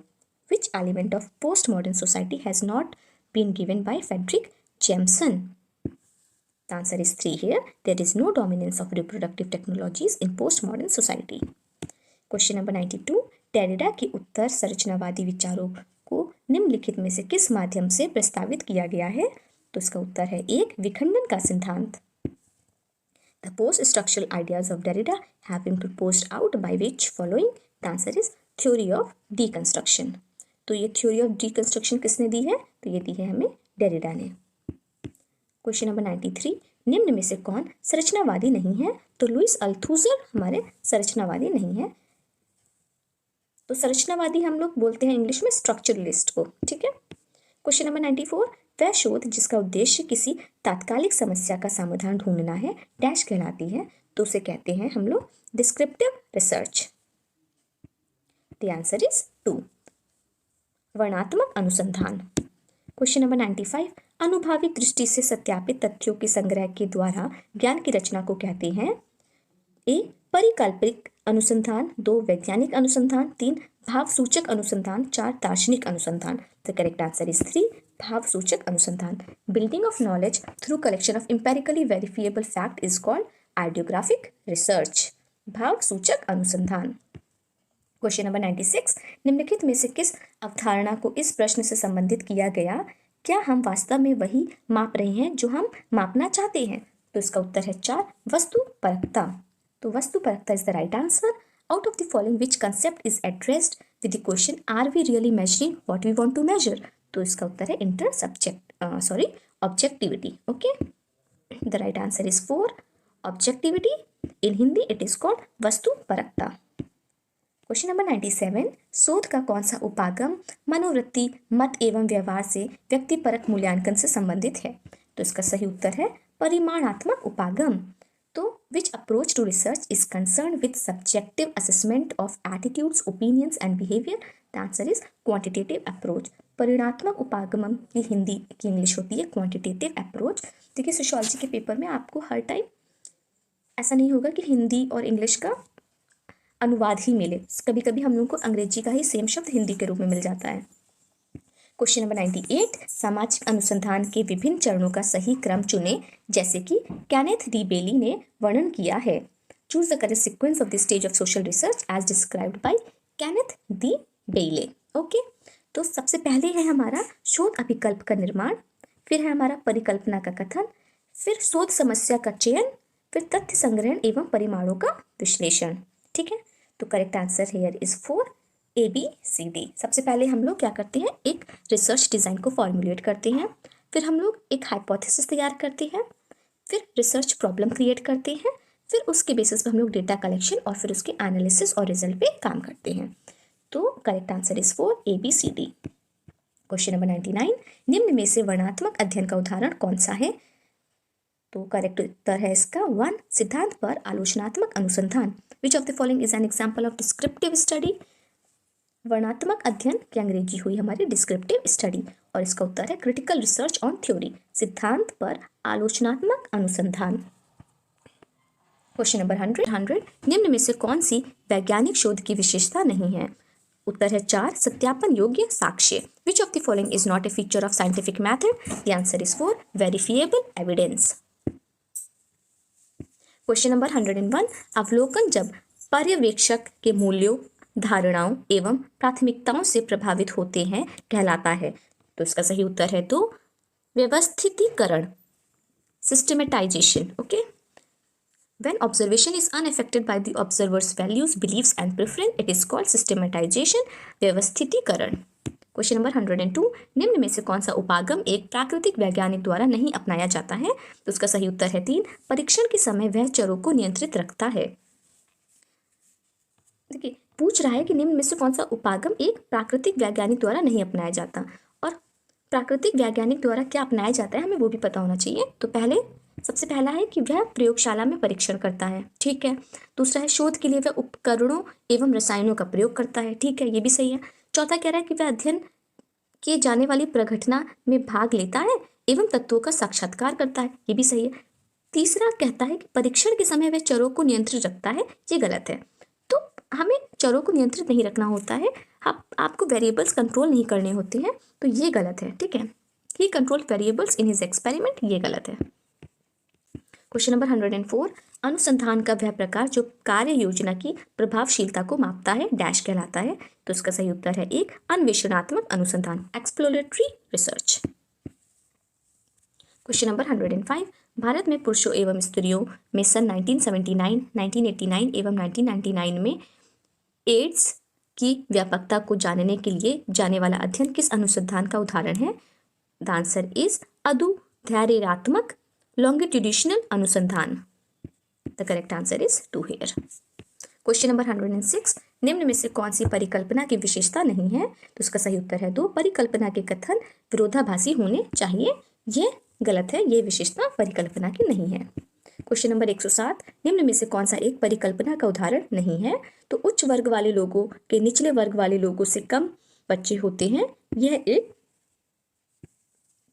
Which element of post modern society has not been given by Frederic Jameson? The answer is 3 here. There is no dominance of reproductive technologies in postmodern society. Question number 92, Derrida की उत्तर संरचनावादी विचारों को निम्नलिखित में से किस माध्यम से प्रस्तावित किया गया है? तो इसका उत्तर है 1 विखंडन का सिद्धांत। The post-structural ideas of Derrida have been proposed out by which following? The answer is theory of deconstruction. तो ये theory of deconstruction किसने दी है? तो ये दी है हमें डेरिडा ने। क्वेश्चन नंबर 93, निम्न में से कौन संरचनावादी नहीं है? तो लुइस अल्थुजर हमारे संरचनावादी नहीं है। तो संरचनावादी हम लोग बोलते हैं इंग्लिश में स्ट्रक्चरलिस्ट को। ठीक है। क्वेश्चन नंबर 94, वह शोध जिसका उद्देश्य किसी तात्कालिक समस्या का समाधान ढूंढना है डैश कहलाती है? तो उसे कहते हैं हम लोग descriptive research. The answer is 2 वर्णनात्मक अनुसंधान। क्वेश्चन नंबर 95, अनुभाविक दृष्टि से सत्यापित तथ्यों के संग्रह के द्वारा ज्ञान की रचना को कहते हैं? ए परिकल्पिक अनुसंधान, 2 वैज्ञानिक अनुसंधान, 3 भावसूचक अनुसंधान, 4 दार्शनिक अनुसंधान। द करेक्ट आंसर इज 3 भावसूचक अनुसंधान। Building of knowledge through collection of empirically verifiable fact is called ideographic research. भावसूचक अनुसंधान। क्वेश्चन नंबर 96, निम्नलिखित में से किस अवधारणा को इस प्रश्न से संबंधित किया गया? क्या हम वास्तव में वही माप रहे हैं जो हम मापना चाहते हैं? तो इसका उत्तर है 4 वस्तुपरकता। तो वस्तुपरकता is the right answer. Out of the following which concept is addressed with the question are we really measuring what we want to measure? तो इसका उत्तर है objectivity. Okay, the right answer is 4 objectivity. In Hindi it is called वस्तुपरकता। Question number 97, शोध का कौन सा उपागम मनोवृत्ति, मत एवं व्यवहार से व्यक्तिपरक मूल्यांकन से संबंधित है? तो इसका सही उत्तर है परिमाणात्मक उपागम। तो which approach to research is concern with subjective assessment of attitudes, opinions and behaviour? The answer is quantitative approach. परिणात्मक उपागम की हिंदी की इंग्लिश होती है क्वांटिटेटिव अप्रोच। देखिए सोशियोलॉजी के पेपर में आपको हर टाइम ऐसा नहीं होगा कि हिंदी और इंग्लिश का अनुवाद ही मिले, कभी कभी हम लोग को अंग्रेजी का ही सेम शब्द हिंदी के रूप में मिल जाता है। क्वेश्चन नंबर 98, सामाजिक अनुसंधान के विभिन्न चरणों का सही क्रम चुने जैसे कि केनेथ डी बेली ने वर्णन किया है। Choose the correct sequence of the stage of social research as described by Kenneth D Bailey. Okay, तो सबसे पहले है हमारा शोध अभिकल्प का निर्माण, फिर है हमारा परिकल्पना का कथन, फिर शोध समस्या का चयन, फिर तथ्य संग्रहण एवं परिमाणों का विश्लेषण। ठीक है, तो correct answer here is 4 ABCD। सबसे पहले हम लोग क्या करते हैं, एक रिसर्च डिज़ाइन को फॉर्मुलेट करते हैं, फिर हम लोग एक हाइपोथेसिस तैयार करते हैं, फिर रिसर्च प्रॉब्लम क्रिएट करते हैं, फिर उसके बेसिस पे हम लोग डेटा कलेक्शन और फिर उसके एनालिसिस और रिजल्ट पे काम करते हैं। तो correct answer is 4 ABCD। Question number 99, निम्न में से वर्णनात्मक अध्ययन का उदाहरण कौन सा है? तो करेक्ट उत्तर है इसका 1 सिद्धांत पर आलोचनात्मक अनुसंधान। विच of the following is an example of descriptive study? वर्णनात्मक अध्ययन की अंग्रेजी हुई हमारी डिस्क्रिप्टिव स्टडी और इसका उत्तर है क्रिटिकल रिसर्च ऑन थ्योरी, सिद्धांत पर आलोचनात्मक अनुसंधान। क्वेश्चन नंबर 100, निम्न में से कौन सी वैज्ञानिक शोध की विशेषता नहीं है? उत्तर है 4 सत्यापन योग्य साक्ष्य। विच of the following is not A feature of scientific method? The answer is 4 verifiable evidence. Question number 101, अवलोकन जब पर्यवेक्षक के मूल्यों, धारणाओं एवं प्राथमिकताओं से प्रभावित होते हैं कहलाता है। तो इसका सही उत्तर है 2 व्यवस्थितीकरण, systematization. Okay, When observation is unaffected by the observer's values, beliefs and preference, it is called systematization, व्यवस्थितीकरण। क्वेश्चन नंबर 102, निम्न में से कौन सा उपागम एक प्राकृतिक वैज्ञानिक द्वारा नहीं अपनाया जाता है? तो उसका सही उत्तर है 3, परीक्षण के समय वह चरों को नियंत्रित रखता है। देखिए पूछ रहा है कि निम्न में से कौन सा उपागम एक प्राकृतिक वैज्ञानिक द्वारा नहीं अपनाया जाता, और प्राकृतिक वैज्ञानिक द्वारा क्या अपनाया जाता है हमें वो भी पता होना चाहिए। तो सबसे पहला है कि वह प्रयोगशाला में परीक्षण करता है, ठीक है। दूसरा है शोध के लिए वह उपकरणों एवं रसायनों का प्रयोग करता है, ठीक है, ये भी सही है। चौथा कह रहा है कि वह अध्ययन किए जाने वाली प्रघटना में भाग लेता है एवं तत्वों का साक्षात्कार करता है, ये भी सही है। तीसरा कहता है कि परीक्षण के समय वह चरों को नियंत्रित रखता है, ये गलत है। तो हमें चरों को नियंत्रित नहीं रखना होता है, आपको वेरिएबल्स कंट्रोल नहीं करने होते हैं, तो ये गलत है, ठीक है। He control variables in his experiment, ये गलत है। क्वेश्चन नंबर 104, अनुसंधान का वह प्रकार जो कार्य योजना की प्रभावशीलता को मापता है डैश कहलाता है? तो इसका सही उत्तर है 1, अन्वेषणात्मक अनुसंधान, exploratory research. Question number 105, Bharat में पुरुषों एवं स्त्रियों में सन 1979, 1989 एवं 1999 में एड्स की व्यापकता को जानने के लिए जाने वाला अध्ययन किस अनुसंधान का उदाहरण है? द आंसर इज अधुधैर्यात्मक लॉन्गिट्यूडिशनल अनुसंधान। The correct answer is 2 here। Question number 106, निम्न में से कौन सी परिकल्पना की विशेषता नहीं है? तो उसका सही उत्तर है 2, परिकल्पना के कथन विरोधाभासी होने चाहिए, ये गलत है, ये विशेषता परिकल्पना की नहीं है। क्वेश्चन नंबर 107, निम्न में से कौन सा एक परिकल्पना का उदाहरण नहीं है? तो उच्च वर्ग वाले लोगों के निचले वर्ग वाले लोगों से कम बच्चे होते हैं, यह एक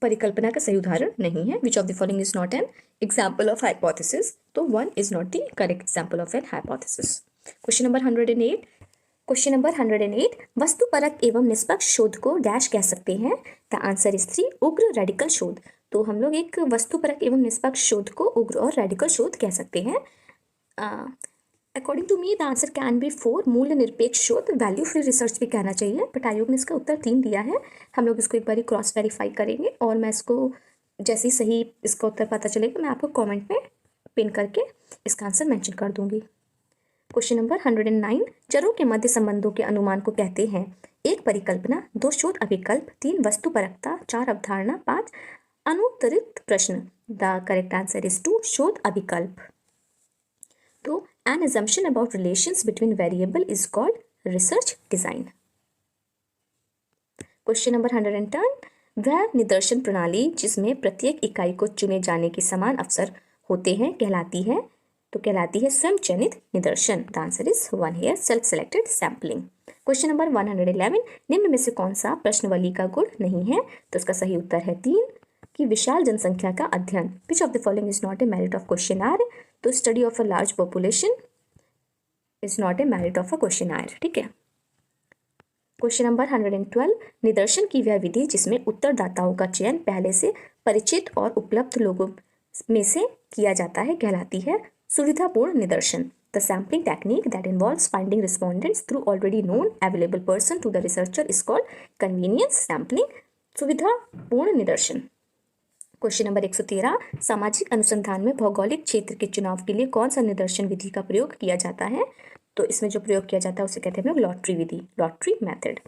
परिकल्पना का सही उदाहरण नहीं है। Which of the following is not an example of hypothesis? तो 1 is not the correct example of an hypothesis. Question number 108, वस्तुपरक एवं निष्पक्ष शोध को डैश कह सकते हैं? द आंसर इज 3, उग्र रेडिकल शोध। तो हम लोग एक वस्तुपरक एवं निष्पक्ष शोध को उग्र और रेडिकल शोध कह सकते हैं। According to me the answer can be 4, मूल्य निरपेक्ष शोध, वैल्यू फ्री रिसर्च भी कहना चाहिए, बट आयोग ने इसका उत्तर 3 दिया है। हम लोग इसको एक बार क्रॉस वेरीफाई करेंगे और मैं इसको जैसे ही सही इसका उत्तर पता चलेगा मैं आपको कमेंट में पिन करके इसका आंसर मेंशन कर दूंगी। क्वेश्चन नंबर 109, चरों के मध्य संबंधों के अनुमान को कहते हैं? 1 परिकल्पना, 2 शोध अभिकल्प, 3 वस्तुपरकता, 4 अवधारणा, 5 अनुत्तरित प्रश्न। द करेक्ट आंसर इज 2, शोध अभिकल्प। तो an assumption about relations between variable is called research design। Question number 110, वह निदर्शन प्रणाली जिसमें प्रत्येक इकाई को चुने जाने के समान अवसर होते हैं कहलाती है? तो कहलाती है स्वयं चयनित निदर्शन। The answer is 1 here, self selected sampling. Question number 111, निम्न में से कौन सा प्रश्नवली का गुण नहीं है? तो उसका सही उत्तर है 3, कि विशाल जनसंख्या का अध्ययन। Which of the following is not a merit of questionnaire? तो study of a large population is not a merit of a questionnaire, ठीक है। क्वेश्चन नंबर 112, निदर्शन की वह विधि जिसमें उत्तरदाताओं का चयन पहले से परिचित और उपलब्ध लोगों में से किया जाता है कहलाती है सुविधापूर्ण निदर्शन। The sampling technique that involves finding respondents through already known available person to the researcher is called convenience sampling, सुविधापूर्ण निदर्शन। क्वेश्चन नंबर 113, सामाजिक अनुसंधान में भौगोलिक क्षेत्र के चुनाव के लिए कौन सा निदर्शन विधि का प्रयोग किया जाता है? तो इसमें जो प्रयोग किया जाता है उसे कहते हैं हम लोग लॉटरी विधि, लॉटरी मेथड।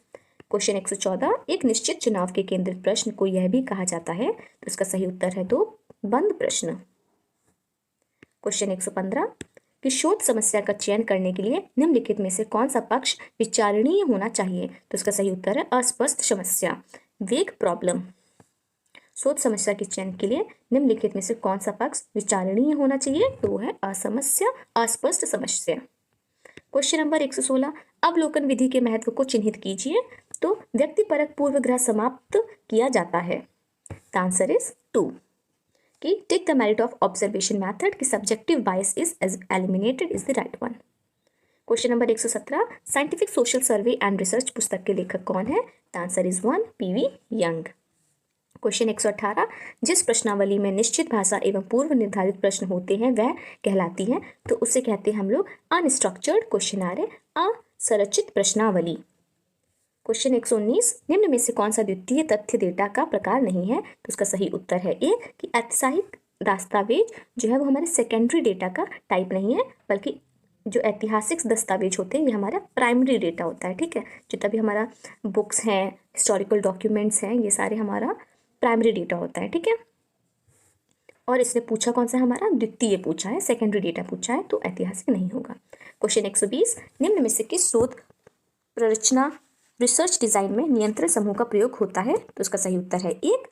क्वेश्चन 114, एक निश्चित चुनाव के केंद्रित प्रश्न को यह भी कहा जाता है? तो इसका सही उत्तर है 2, बंद प्रश्न। क्वेश्चन 115, कि शोध समस्या का चयन करने के लिए निम्नलिखित में से कौन सा पक्ष विचारणीय होना चाहिए? तो इसका सही उत्तर है अस्पष्ट समस्या, वेग प्रॉब्लम। शोध समस्या के चयन के लिए निम्नलिखित में से कौन सा पक्ष विचारणीय होना चाहिए? तो है अस्पष्ट समस्या। क्वेश्चन नंबर 116, अवलोकन विधि के महत्व को चिन्हित कीजिए। तो व्यक्तिपरक पूर्वग्रह समाप्त किया जाता है। द आंसर इज 2, कि take the merit of observation method की subjective bias is eliminated is the right one. Question number 117, scientific social survey and research पुस्तक के लेखक कौन है? The answer is 1, PV Young. Question 118, जिस प्रश्नावली में निश्चित भाषा एवं पूर्व निर्धारित प्रश्न होते हैं वह कहलाती है? तो उसे कहते हैं हम लोग अनस्ट्रक्चर्ड क्वेश्चनर, असंरचित प्रश्नावली। क्वेश्चन 119, निम्न में से कौन सा द्वितीय तथ्य डेटा का प्रकार नहीं है? तो उसका सही उत्तर है 1, कि दस्तावेज जो है वो हमारे सेकेंडरी डेटा का टाइप नहीं है, बल्कि जो ऐतिहासिक दस्तावेज होते हैं ये हमारा प्राइमरी डेटा होता है। ठीक है, जितना भी हमारा बुक्स हैं, हिस्टोरिकल डॉक्यूमेंट्स हैं, ये सारे हमारा प्राइमरी डेटा होता है। ठीक है, और इसने पूछा कौन सा हमारा द्वितीय पूछा है, सेकेंडरी डेटा पूछा है, तो ऐतिहासिक नहीं होगा। क्वेश्चन 120, निम्न में से किस शोध प्ररचना रिसर्च डिजाइन में नियंत्रण समूह का प्रयोग होता है? तो इसका सही उत्तर है एक,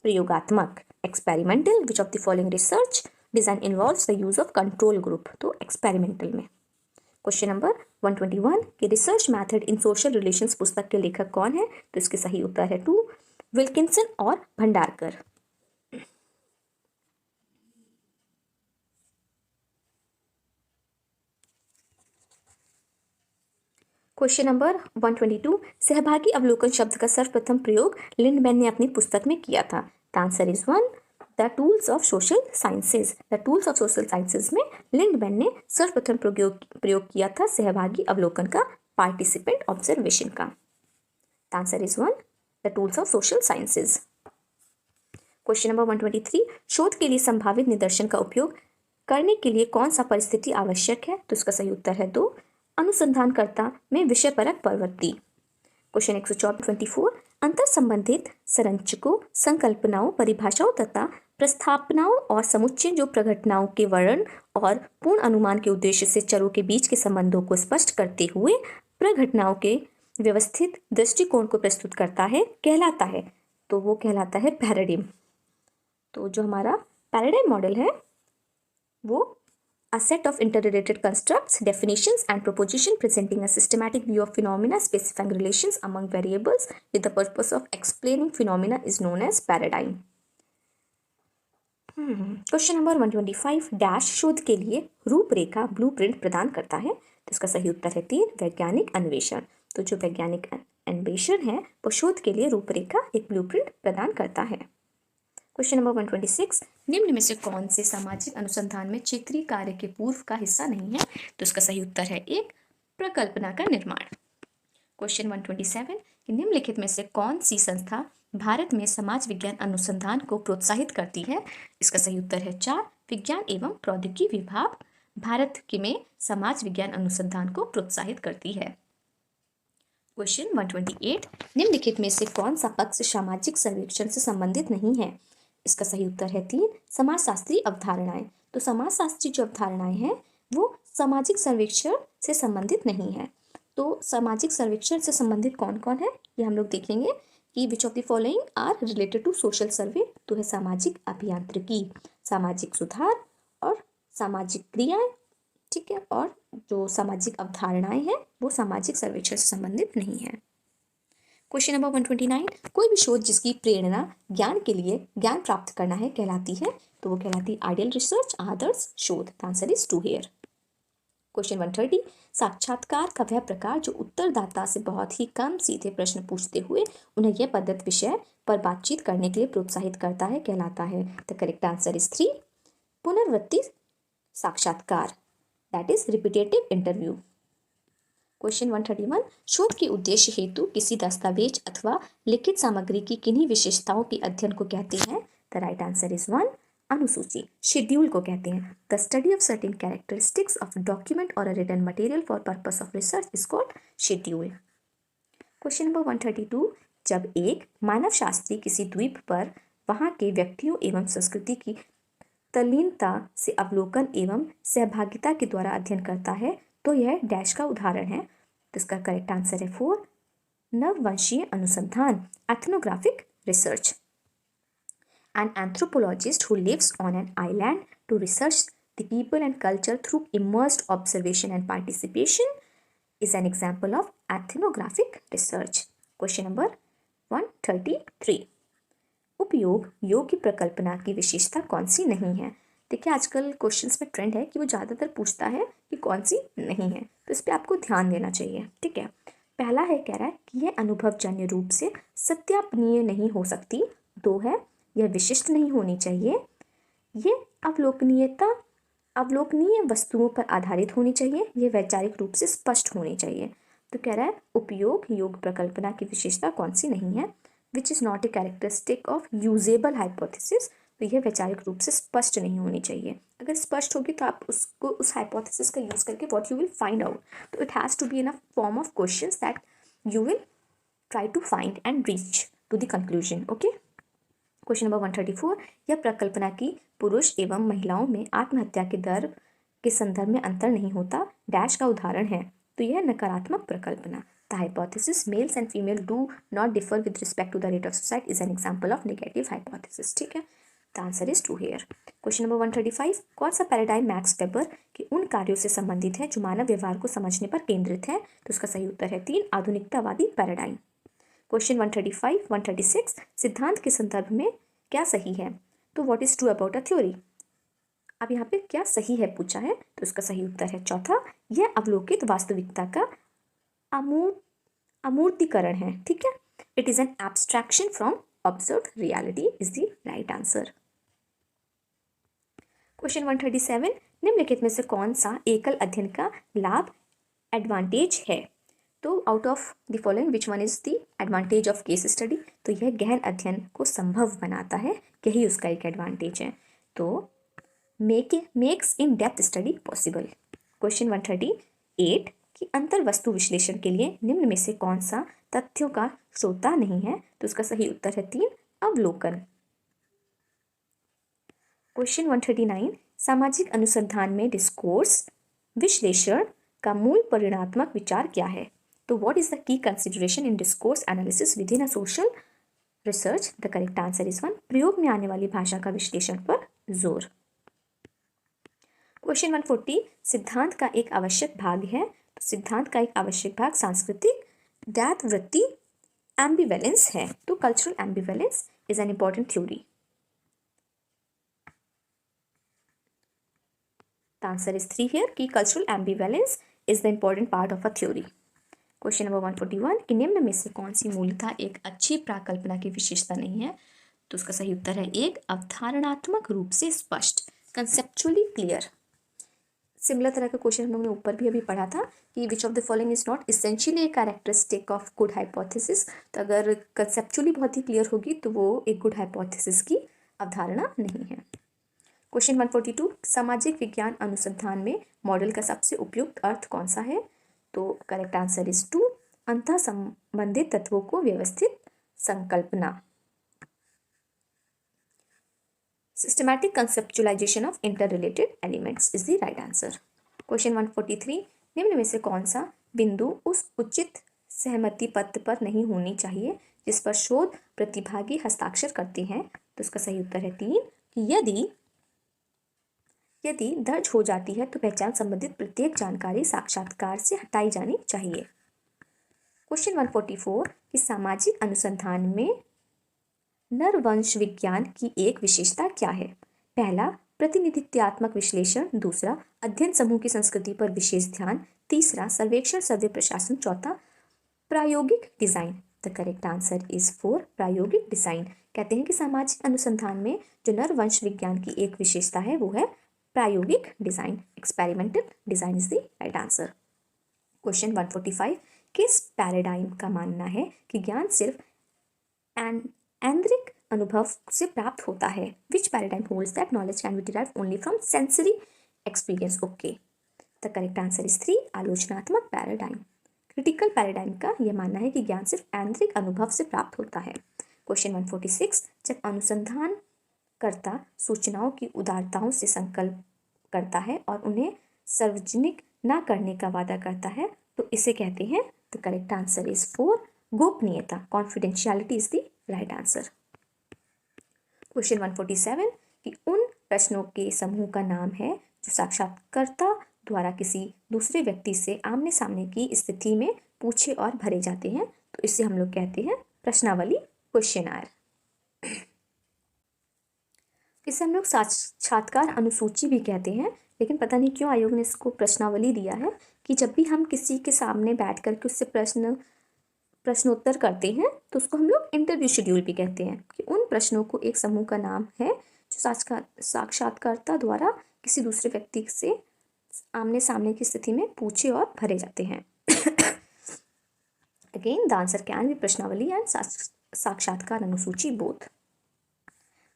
प्रयोगात्मक, experimental. Which of the following research design involves the use of control group? तो एक्सपेरिमेंटल में। क्वेश्चन नंबर 121 कि research method in social relations पुस्तक के लेखक कौन है? तो इसके सही उत्तर है 2, विल्किंसन और भंडारकर। क्वेश्चन नंबर 122 सहभागी अवलोकन शब्द का सर्वप्रथम प्रयोग लिंडमैन ने अपनी पुस्तक में किया था? The answer is 1, the tools of social sciences. The tools of social sciences में लिंडमैन ने सर्वप्रथम प्रयोग किया था सहभागी अवलोकन का, पार्टिसिपेंट ऑब्जर्वेशन का। The answer is 1, the tools of social sciences. Question number 123 शोध के लिए संभावित निदर्शन का उपयोग करने के लिए कौन सा परिस्थिति आवश्यक है? तो इसका सही उत्तर है 2, अनुसंधानकर्ता में विषयपरक प्रवृत्ति। क्वेश्चन 124 अंतर संबंधित संरचकों, संकल्पनाओं, परिभाषाओं तथा प्रस्थापनाओं और समुच्चय जो प्रघटनाओं के वर्णन और पूर्ण अनुमान के उद्देश्य से चरों के बीच के संबंधों को स्पष्ट करते हुए प्रघटनाओं के व्यवस्थित दृष्टिकोण को प्रस्तुत करता है कहलाता है? तो वो कहलाता है पैराडिम। तो जो हमारा पैराडाइम मॉडल है वो a set of interrelated constructs, definitions and proposition presenting a systematic view of phenomena specifying relations among variables with the purpose of explaining phenomena is known as paradigm. Question number 125 dash शोध के लिए रूपरेखा blueprint प्रदान करता है? तो इसका सही उत्तर है 3, वैज्ञानिक अन्वेषण। तो जो वैज्ञानिक अन्वेषण है वो शोध के लिए रूपरेखा एक ब्लूप्रिंट प्रदान करता है। क्वेश्चन नंबर 126 निम्न में से कौन से सामाजिक अनुसंधान में क्षेत्रीय कार्य के पूर्व का हिस्सा नहीं है? तो इसका सही उत्तर है एक, प्रकल्पना का निर्माण। क्वेश्चन 127 निम्नलिखित में से कौन सी संस्था भारत में समाज विज्ञान अनुसंधान को प्रोत्साहित करती है? इसका सही उत्तर है 4, विज्ञान एवं प्रौद्योगिकी विभाग भारत के में समाज विज्ञान अनुसंधान को प्रोत्साहित करती है। क्वेश्चन 128 निम्नलिखित में से कौन सा पक्ष सामाजिक सर्वेक्षण से संबंधित नहीं है? इसका सही उत्तर है 3, समाजशास्त्री अवधारणाएं। तो समाजशास्त्री जो अवधारणाएं हैं वो सामाजिक सर्वेक्षण से संबंधित नहीं है। तो सामाजिक सर्वेक्षण से संबंधित कौन कौन है ये हम लोग देखेंगे कि which of the following are related to social survey? तो है सामाजिक अभियांत्रिकी, सामाजिक सुधार और सामाजिक क्रियाएं। ठीक है, और जो सामाजिक अवधारणाएं हैं वो सामाजिक सर्वेक्षण से संबंधित नहीं है। क्वेश्चन नंबर 129 कोई भी शोध जिसकी प्रेरणा ज्ञान के लिए ज्ञान प्राप्त करना है कहलाती है? तो वो कहलाती है आइडियल रिसर्च, आदर्श शोध। Answer is 2 here. क्वेश्चन 130 साक्षात्कार का वह प्रकार जो उत्तरदाता से बहुत ही कम सीधे प्रश्न पूछते हुए उन्हें यह पद्धत विषय पर बातचीत करने के लिए प्रोत्साहित करता है कहलाता है? द करेक्ट आंसर इज 3, पुनरावृत्ति साक्षात्कार, that is repetitive interview. Question 131 शोध के उद्देश्य हेतु किसी दस्तावेज अथवा लिखित सामग्री की किन्हीं विशेषताओं के अध्ययन को कहते हैं? द राइट आंसर इज 1, अनुसूची, शेड्यूल को कहते हैं। The study of certain characteristics of document और written material for purpose of research is called schedule. Question number 132 जब एक मानव शास्त्री किसी द्वीप पर वहां के व्यक्तियों एवं संस्कृति की तल्लीनता से अवलोकन एवं सहभागिता के द्वारा अध्ययन करता है तो यह डैश का उदाहरण है? तो इसका करेक्ट आंसर है 4, नववंशीय अनुसंधान, ethnographic research. An anthropologist who lives on an island to research the people and culture through immersed observation and participation is an example of ethnographic research. Question number 133 उपयोग योग्य प्रकल्पना की विशेषता कौन सी नहीं है? देखिए आजकल क्वेश्चंस में ट्रेंड है कि वो ज़्यादातर पूछता है कि कौन सी नहीं है, तो इस पर आपको ध्यान देना चाहिए। ठीक है, पहला है कह रहा है कि यह अनुभवजन्य रूप से सत्यापनीय नहीं हो सकती। 2 है यह विशिष्ट नहीं होनी चाहिए। ये अवलोकनीय वस्तुओं पर आधारित होनी चाहिए। ये वैचारिक रूप से स्पष्ट होनी चाहिए। तो कह रहा है उपयोग योग्य प्रकल्पना की विशेषता कौन सी नहीं है? Which is not a characteristic of usable hypothesis. तो यह वैचारिक रूप से स्पष्ट नहीं होनी चाहिए। अगर स्पष्ट होगी तो आप उसको उस हाइपोथेसिस का यूज करके what you will find out, तो it has to be in a form of questions that you will try to find and reach to the conclusion. Okay, question number 134, यह प्रकल्पना की पुरुष एवं महिलाओं में आत्महत्या के दर के संदर्भ में अंतर नहीं होता डैश का उदाहरण है, तो यह नकारात्मक प्रकल्पना। The hypothesis males and female do not differ with respect to the rate of suicide is an example of negative hypothesis. ठीक है, the answer is 2 here. Question number 135, कौन सा पैराडाइम मैक्स वेबर के उन कार्यों से संबंधित है जो मानव व्यवहार को समझने पर केंद्रित है, तो उसका सही उत्तर है 3 आधुनिकतावादी पैराडाइम। क्वेश्चन 135, 136, सिद्धांत के संदर्भ में क्या सही है, तो what is true about a theory. अब यहाँ पे क्या सही है पूछा है, तो इसका सही उत्तर है चौथा, यह अवलोकित वास्तविकता का अमूर्तीकरण है। ठीक है, it is an abstraction from observed reality is the right answer. Question 137, निम्नलिखित में से कौन सा एकल अध्ययन का लाभ एडवांटेज है, तो out of the following which one is the advantage of case study, तो यह गहन अध्ययन को संभव बनाता है, यही उसका एक एडवांटेज है, तो makes in depth study possible. Question 138, कि अंतर वस्तु विश्लेषण के लिए निम्न में से कौन सा तथ्यों का श्रोता नहीं है, तो उसका सही उत्तर है 3 अवलोकन। क्वेश्चन 139, सामाजिक अनुसंधान में डिस्कोर्स विश्लेषण का मूल परिणात्मक विचार क्या है, तो व्हाट इज द की consideration in discourse analysis with in a social research, the correct answer is 1 प्रयोग में आने वाली भाषा का विश्लेषण पर जोर। क्वेश्चन 140, सिद्धांत का एक आवश्यक भाग है, तो सिद्धांत का एक आवश्यक भाग सांस्कृतिक दैववृत्ति एम्बिवेलेंस है, तो cultural ambivalence is an important theory. The answer is 3 here, कि cultural ambivalence is the important part of a theory. Question number 141, कि निम्न में से कौन सी मूलतः एक अच्छी प्राकल्पना की विशेषता नहीं है, तो उसका सही उत्तर है 1 अवधारणात्मक रूप से स्पष्ट, कंसेप्चुअली क्लियर। सिमिलर तरह का क्वेश्चन हम लोगों ने ऊपर भी अभी पढ़ा था कि which of the following is not essentially a characteristic of good hypothesis, तो अगर कंसेप्चुअली बहुत ही क्लियर होगी तो वो एक गुड हाइपोथेसिस की अवधारणा नहीं है। क्वेश्चन 142, सामाजिक विज्ञान अनुसंधान में मॉडल का सबसे उपयुक्त अर्थ कौन सा है, तो करेक्ट आंसर इज 2 अंतः संबंधित तत्वों को व्यवस्थित संकल्पना, systematic conceptualisation of inter related elements is the right answer. Question 143, निम्न में से कौन सा बिंदु उस उचित सहमति पत्र पर नहीं होनी चाहिए जिस पर शोध प्रतिभागी हस्ताक्षर करते हैं, तो इसका सही उत्तर है 3 कि यदि दर्ज हो जाती है तो पहचान संबंधित प्रत्येक जानकारी साक्षात्कार से हटाई जानी चाहिए। क्वेश्चन 144, कि सामाजिक अनुसंधान में नरवंश विज्ञान की एक विशेषता क्या है, पहला प्रतिनिधित्वात्मक विश्लेषण, दूसरा अध्ययन समूह की संस्कृति पर विशेष ध्यान, तीसरा सर्वेक्षण सर्वे प्रशासन, चौथा प्रायोगिक design. The correct answer is 4 प्रायोगिक डिजाइन। कहते हैं कि सामाजिक अनुसंधान में जो नरवंश विज्ञान की एक विशेषता है वो है प्रायोगिक design, experimental design is the right answer. Question 145, किस पैराडाइम का मानना है कि ज्ञान सिर्फ ऐन्द्रिक अनुभव से प्राप्त होता है, which paradigm holds that knowledge can be derived only from sensory experience. Okay, the correct answer is 3 आलोचनात्मक पैराडाइम। क्रिटिकल पैराडाइम का यह मानना है कि ज्ञान सिर्फ ऐन्द्रिक अनुभव से प्राप्त होता है। क्वेश्चन 146, जब अनुसंधान करता सूचनाओं की उदारताओं से संकल्प करता है और उन्हें सार्वजनिक न करने का वादा करता है, तो इसे कहते हैं, द करेक्ट आंसर इज 4 गोपनीयता, confidentiality is the right answer. Question 147, कि उन प्रश्नों के समूह का नाम है जो साक्षात्कारकर्ता द्वारा किसी दूसरे व्यक्ति से आमने सामने की स्थिति में पूछे और भरे जाते हैं, तो इसे हम लोग कहते हैं प्रश्नावली, क्वेश्चनर। इसे हम लोग साक्षात्कार अनुसूची भी कहते हैं, लेकिन पता नहीं क्यों आयोग ने इसको प्रश्नावली दिया है कि जब भी हम किसी के सामने बैठ कर के उससे प्रश्नोत्तर करते हैं तो उसको हम लोग इंटरव्यू शेड्यूल भी कहते हैं, कि उन प्रश्नों को एक समूह का नाम है जो साक्षात्कारकर्ता द्वारा किसी दूसरे व्यक्ति से आमने सामने की स्थिति में पूछे और भरे जाते हैं। Again the answer can B प्रश्नावली एंड साक्षात्कार अनुसूची बोथ।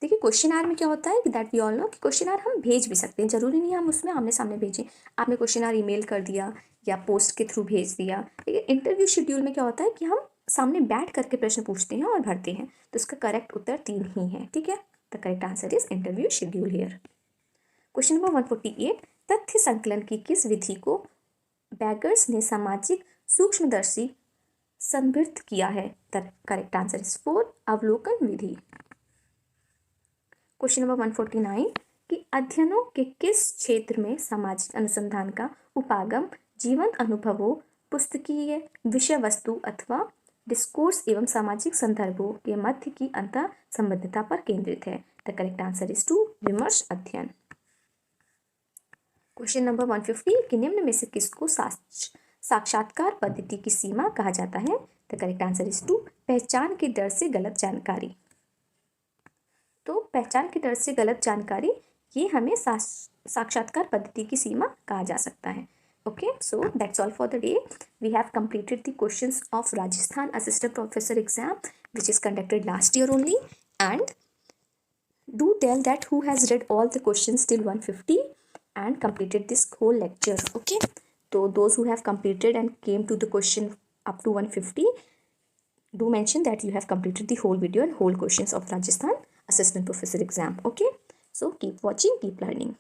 देखिए क्वेश्चन में क्या होता है कि दैट वी ऑल नो कि क्वेश्चन हम भेज भी सकते हैं, जरूरी नहीं हम उसमें आमने सामने भेजें। आपने क्वेश्चन ईमेल कर दिया या पोस्ट के थ्रू भेज दिया। लेकिन इंटरव्यू शेड्यूल में क्या होता है कि हम सामने बैठ करके प्रश्न पूछते हैं और भरते हैं। तो इसका करेक्ट उत्तर 3 ही है, ठीक है। The correct answer is interview schedule here. Question number 148, तथ्य संकलन की किस विधि को बैगर्स ने सामाजिक सूक्ष्मदर्शी संदर्भित किया है? द करेक्ट आंसर इज 4, अवलोकन विधि। क्वेश्चन नंबर 149, कि अध्ययनों के किस क्षेत्र में सामाजिक अनुसंधान का उपागम जीवंत अनुभवों, पुस्तकीय विषय वस्तु अथवा डिस्कोर्स एवं सामाजिक संदर्भों के मध्य की अंतर संबंधिता पर केंद्रित है? द करेक्ट आंसर इज 2, विमर्श अध्ययन। क्वेश्चन नंबर 150, कि निम्न में से किसको साक्षात्कार पद्धति की सीमा कहा जाता है? द करेक्ट आंसर इज 2, पहचान के डर से गलत जानकारी। तो पहचान के डर से गलत जानकारी, ये हमें साक्षात्कार पद्धति की सीमा कहा जा सकता है। Okay, so that's all for the day. We have completed the questions of Rajasthan assistant professor exam which is conducted last year only, and do tell that who has read all the questions till 150 and completed this whole lecture. Okay, so those who have completed and came to the question up to 150, do mention that you have completed the whole video and whole questions of Rajasthan Assistant Professor exam. Okay, so keep watching, keep learning.